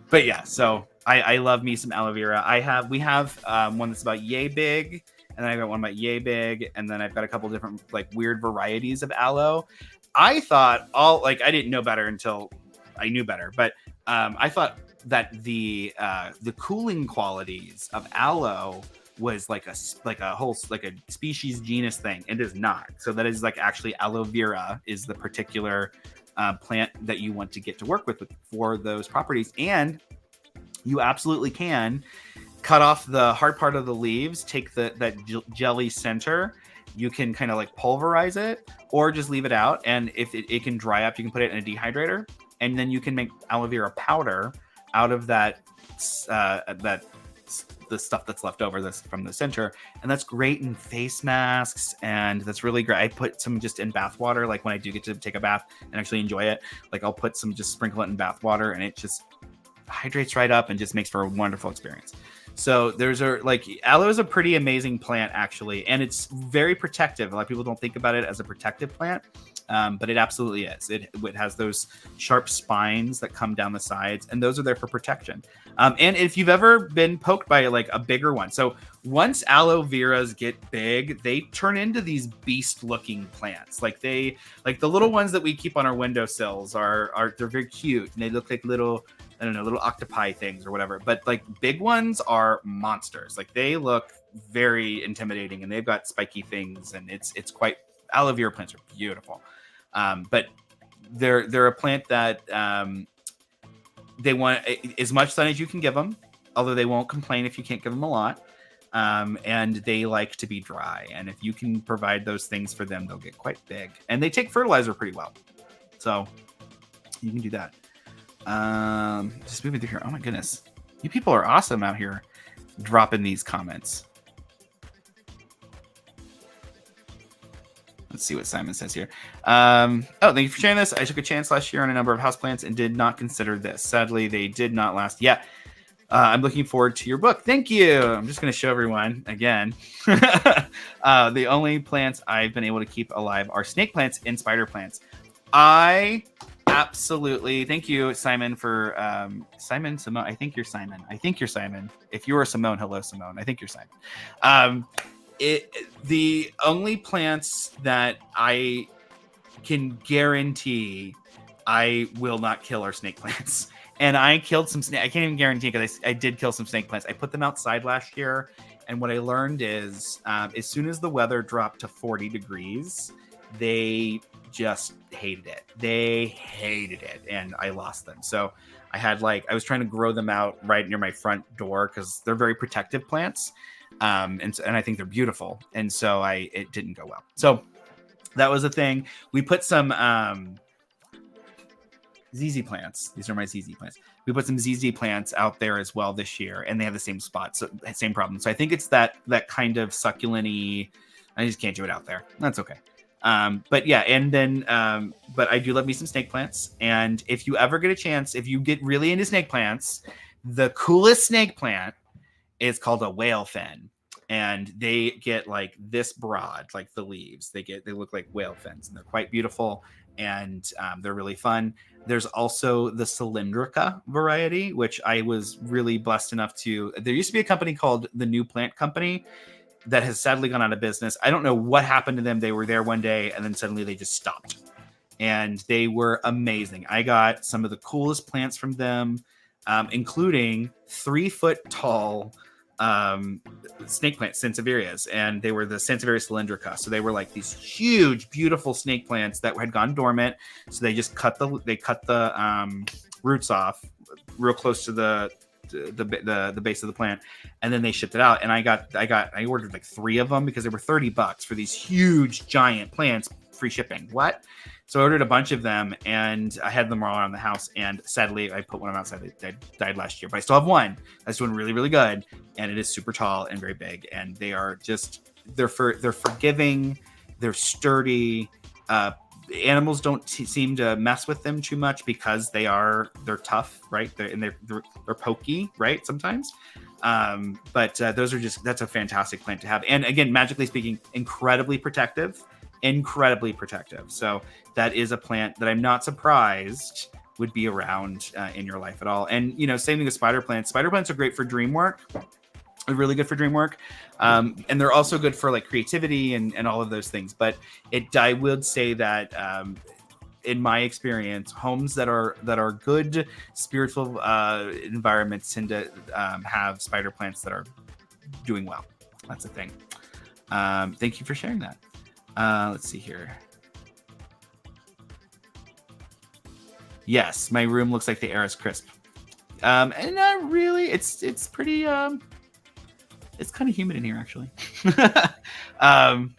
But yeah, so I love me some aloe vera. We have one that's about yay big, and then I got one about yay big, and then I've got a couple different like weird varieties of aloe. I thought I didn't know better until I knew better, but I thought that the cooling qualities of aloe was like a whole like a species genus thing. It is not. So that is like actually aloe vera is the particular plant that you want to get to work with for those properties. And you absolutely can cut off the hard part of the leaves, take that jelly center. You can kind of like pulverize it or just leave it out. And if it can dry up, you can put it in a dehydrator, and then you can make aloe vera powder out of that the stuff that's left over from the center, and that's great in face masks, and that's really great. I put some just in bath water, like when I do get to take a bath and actually enjoy it, like I'll put some, just sprinkle it in bath water, and it just hydrates right up and just makes for a wonderful experience. So aloe is a pretty amazing plant actually, and it's very protective. A lot of people don't think about it as a protective plant, but it absolutely is. It has those sharp spines that come down the sides, and those are there for protection. And if you've ever been poked by like a bigger one, so once aloe veras get big, they turn into these beast-looking plants. Like the little ones that we keep on our windowsills they're very cute, and they look like little octopi things or whatever. But like big ones are monsters. Like they look very intimidating, and they've got spiky things, and it's quite. Aloe vera plants are beautiful, but they're a plant that they want as much sun as you can give them, although they won't complain if you can't give them a lot. And they like to be dry, and if you can provide those things for them, they'll get quite big, and they take fertilizer pretty well. So you can do that. Just moving through here. Oh my goodness, you people are awesome out here dropping these comments. Let's see what Simon says here. Thank you for sharing this. I took a chance last year on a number of houseplants and did not consider this. Sadly, they did not last. Yeah. I'm looking forward to your book. Thank you. I'm just going to show everyone again. The only plants I've been able to keep alive are snake plants and spider plants. I absolutely thank you, Simon, for Simone. I think you're Simon. If you are Simone, hello, Simone. I think you're Simon. The only plants that I can guarantee I will not kill are snake plants. And I killed some snake. I can't even guarantee, because I did kill some snake plants. I put them outside last year, and what I learned is as soon as the weather dropped to 40 degrees, they just hated it. They hated it, and I lost them. So I was trying to grow them out right near my front door because they're very protective plants, and I think they're beautiful. And so it didn't go well. So that was a thing. We put some ZZ plants. These are my ZZ plants. We put some ZZ plants out there as well this year, and they have the same spot, so same problem. So I think it's that kind of succulent-y. I just can't do it out there. That's okay. But yeah, and then but I do love me some snake plants. And if you ever get a chance, if you get really into snake plants, the coolest snake plant is called a whale fin. and they get like this broad, like the leaves. They look like whale fins, and they're quite beautiful, and they're really fun. There's also the cylindrica variety, which I was really blessed enough to. There used to be a company called the New Plant Company that has sadly gone out of business. I don't know what happened to them. They were there one day, and then suddenly they just stopped. And they were amazing. I got some of the coolest plants from them, including 3-foot tall snake plants, Sansevierias, and they were the Sansevieria cylindrica. So they were like these huge, beautiful snake plants that had gone dormant. So they just cut the roots off real close to the base of the plant, and then they shipped it out. And I ordered like 3 of them because they were $30 for these huge, giant plants, free shipping. What? So I ordered a bunch of them, and I had them all around the house. And sadly, I put one of them outside. They died last year, but I still have one that's doing really, really good. And it is super tall and very big. And they are they're forgiving, they're sturdy. Animals don't seem to mess with them too much because they're tough, right? They're pokey, right? Sometimes. But that's a fantastic plant to have. And again, magically speaking, incredibly protective. So that is a plant that I'm not surprised would be around in your life at all. And, same thing with spider plants. Spider plants are great for dream work. They're really good for dream work. And they're also good for like creativity and all of those things. But I would say that in my experience, homes that are good spiritual environments tend to have spider plants that are doing well. That's the thing. Thank you for sharing that. Let's see here. Yes, my room looks like the Air is crisp. And not really. It's pretty. It's kind of humid in here, actually. Oh,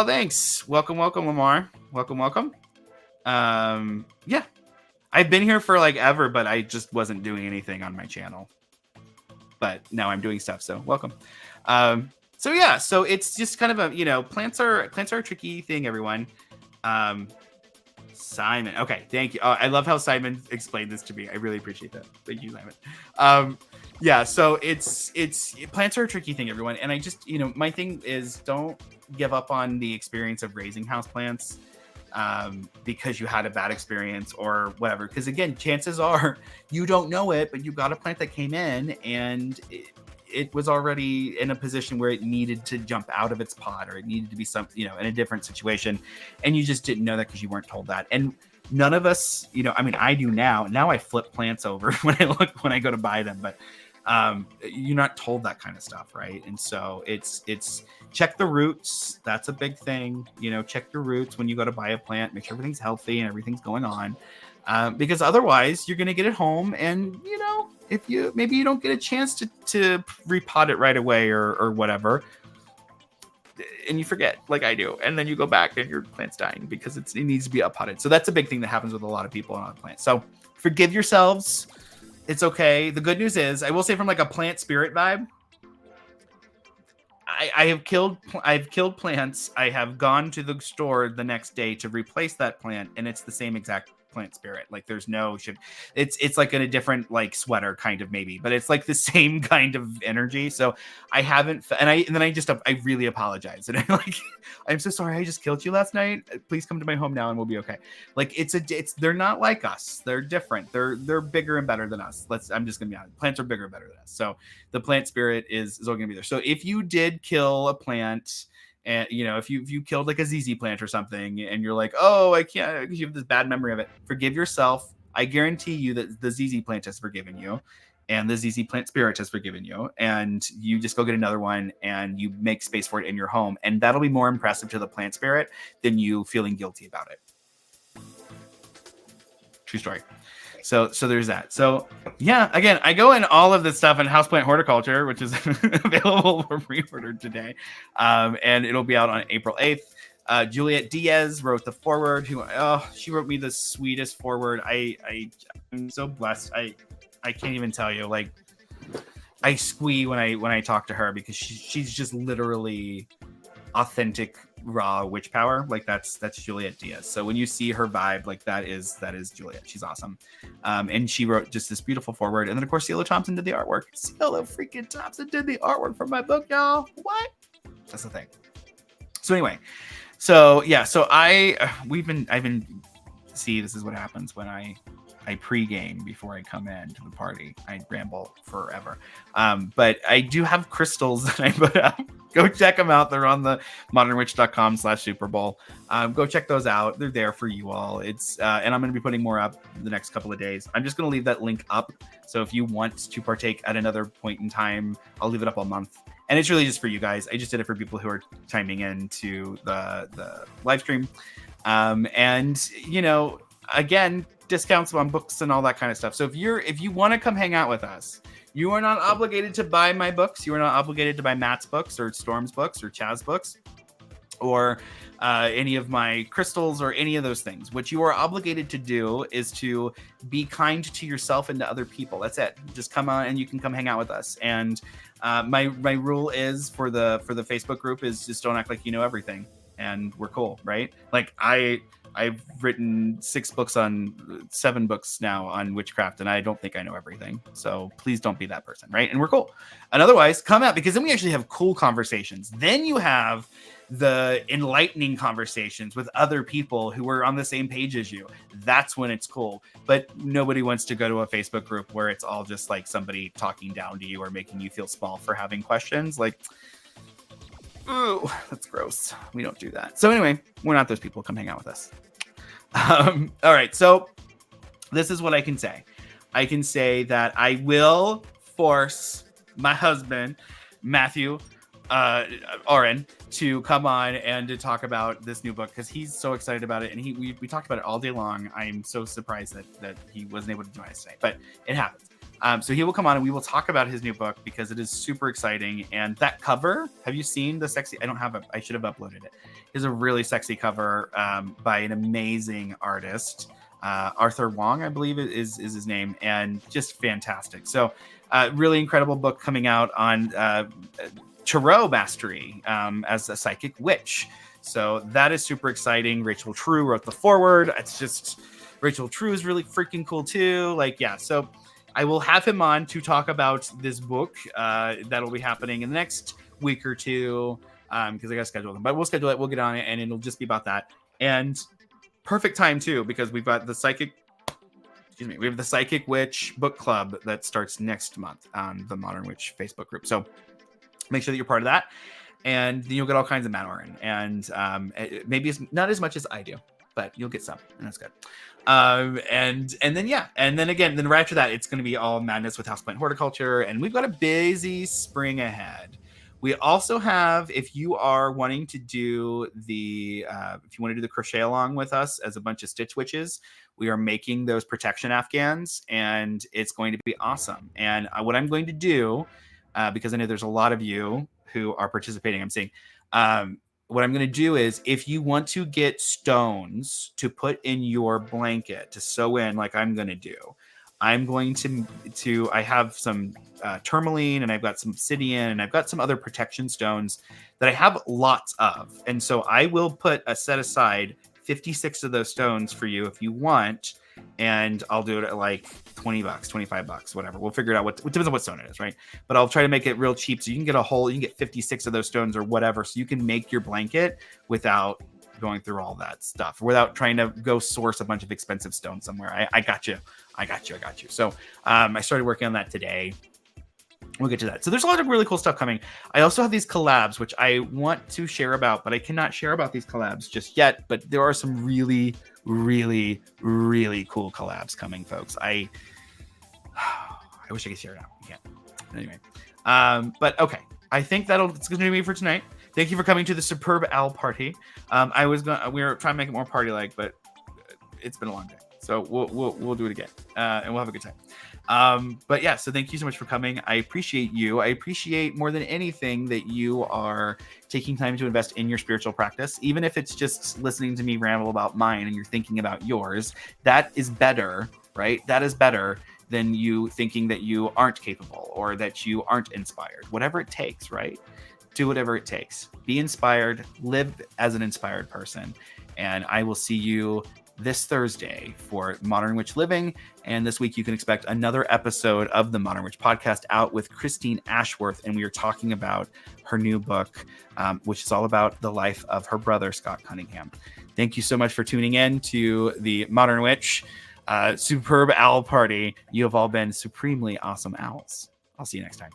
thanks. Welcome, Lamar. Welcome. Yeah, I've been here for like ever, but I just wasn't doing anything on my channel. But now I'm doing stuff, so welcome. So yeah, so it's just kind of a, plants are a tricky thing, everyone. Simon. Okay, thank you. I love how Simon explained this to me. I really appreciate that. Thank you, Simon. Yeah, so it's plants are a tricky thing, everyone. And I just, my thing is don't give up on the experience of raising houseplants because you had a bad experience or whatever. Because again, chances are you don't know it, but you got a plant that came in and it was already in a position where it needed to jump out of its pod, or it needed to be in a different situation. And you just didn't know that because you weren't told that. And none of us, I do now. Now I flip plants over when I go to buy them, but you're not told that kind of stuff, right? And so it's check the roots. That's a big thing. Check your roots when you go to buy a plant. Make sure everything's healthy and everything's going on, because otherwise you're going to get it home and if you don't get a chance to repot it right away or whatever, and you forget like I do, and then you go back and your plant's dying because it needs to be uppotted. So that's a big thing that happens with a lot of people on plants. So forgive yourselves. It's okay. The good news is, I will say, from like a plant spirit vibe, I've killed plants. I have gone to the store the next day to replace that plant, and it's the same exact plant spirit. Like there's no shit. It's like in a different like sweater kind of maybe, but it's like the same kind of energy. So I haven't, and then I really apologize, and I'm so sorry. I just killed you last night. Please come to my home now, and we'll be okay. Like they're not like us. They're different. They're bigger and better than us. I'm just gonna be honest. Plants are bigger and better than us. So the plant spirit is all gonna be there. So if you did kill a plant, and if you killed like a ZZ plant or something, and you're like, oh, I can't, because you have this bad memory of it, forgive yourself. I guarantee you that the ZZ plant has forgiven you, and the ZZ plant spirit has forgiven you, and you just go get another one and you make space for it in your home, and that'll be more impressive to the plant spirit than you feeling guilty about it. True story. So there's that. So yeah, again, I go in all of this stuff in Houseplant HortOCCULTure, which is available for pre-order today. And it'll be out on April 8th. Juliet Diaz wrote the foreword. She wrote me the sweetest foreword. I'm so blessed. I can't even tell you. Like, I squee when I talk to her because she's just literally authentic raw witch power. Like that's Juliet Diaz. So when you see her vibe, like that is Juliet. She's awesome. And she wrote just this beautiful foreword. And then of course Cielo Thompson did the artwork. Cielo freaking Thompson did the artwork for my book, y'all. What? That's the thing. So anyway, so yeah, so I've been see, this is what happens when I pregame before I come in to the party. I ramble forever. But I do have crystals that I put out. Go check them out. They're on the modernwitch.com/Super Bowl. Go check those out. They're there for you all. It's and I'm going to be putting more up the next couple of days. I'm just going to leave that link up. So if you want to partake at another point in time, I'll leave it up all month. And it's really just for you guys. I just did it for people who are chiming in to the live stream. And you know, again, discounts on books and all that kind of stuff. So if you want to come hang out with us, you are not obligated to buy my books. You are not obligated to buy Matt's books or Storm's books or Chaz's books or any of my crystals or any of those things. What you are obligated to do is to be kind to yourself and to other people. That's it. Just come on and you can come hang out with us. And my rule is for the Facebook group is just don't act like you know everything. And we're cool, right? Like I've written 7 books now on witchcraft, and I don't think I know everything. So please don't be that person, right? And we're cool. And otherwise, come out, because then we actually have cool conversations. Then you have the enlightening conversations with other people who are on the same page as you. That's when it's cool. But nobody wants to go to a Facebook group where it's all just like somebody talking down to you or making you feel small for having questions. Like, ooh, that's gross. We don't do that. So anyway, we're not those people. Come hang out with us. All right. So this is what I can say. I can say that I will force my husband, Matthew Oren, to come on and to talk about this new book because he's so excited about it. And we talked about it all day long. I'm so surprised that he wasn't able to join us today, but it happens. So he will come on and we will talk about his new book because it is super exciting. And that cover, have you seen the sexy? I should have uploaded it. It's a really sexy cover by an amazing artist. Arthur Wong, I believe is his name, and just fantastic. So really incredible book coming out on tarot mastery as a psychic witch. So that is super exciting. Rachel True wrote the foreword. It's just, Rachel True is really freaking cool too. Like, yeah, so I will have him on to talk about this book. That'll be happening in the next week or two because I got to schedule them. But we'll schedule it. We'll get on it, and it'll just be about that. And perfect time too because we've got the psychic. Excuse me. We have the Psychic Witch Book Club that starts next month on the Modern Witch Facebook group. So make sure that you're part of that, and you'll get all kinds of Matt Oren. And maybe it's not as much as I do, but you'll get some, and that's good. And then right after that, it's going to be all madness with Houseplant HortOCCULTure, and we've got a busy spring ahead. We also have, if you are wanting to do the crochet along with us as a bunch of Stitch Witches, we are making those protection Afghans, and it's going to be awesome. And what I'm going to do, because I know there's a lot of you who are participating, I'm saying, what I'm going to do is if you want to get stones to put in your blanket to sew in like I'm going to do, I'm going to I have some tourmaline, and I've got some obsidian, and I've got some other protection stones that I have lots of. And so I will put a set aside 56 of those stones for you if you want. And I'll do it at like $20, $25, whatever. We'll figure it out. It depends on what stone it is, right? But I'll try to make it real cheap so you can get 56 of those stones or whatever, so you can make your blanket without going through all that stuff, without trying to go source a bunch of expensive stones somewhere. I got you. So I started working on that today. We'll get to that. So there's a lot of really cool stuff coming. I also have these collabs, which I want to share about, but I cannot share about these collabs just yet. But there are some really, really, really cool collabs coming, folks. I wish I could share it out. I can't. Anyway. But okay. I think it's going to be for tonight. Thank you for coming to the Superb Owl party. We were trying to make it more party-like, but it's been a long day. So we'll do it again, and we'll have a good time. But yeah, so thank you so much for coming. I appreciate you. I appreciate more than anything that you are taking time to invest in your spiritual practice, even if it's just listening to me ramble about mine and you're thinking about yours. That is better, right? That is better than you thinking that you aren't capable or that you aren't inspired. Whatever it takes, right? do whatever it takes. Be inspired, live as an inspired person. And I will see you this Thursday for Modern Witch Living. And this week you can expect another episode of the Modern Witch podcast out with Christine Ashworth. And we are talking about her new book, which is all about the life of her brother, Scott Cunningham. Thank you so much for tuning in to the Modern Witch Superb Owl Party. You have all been supremely awesome owls. I'll see you next time.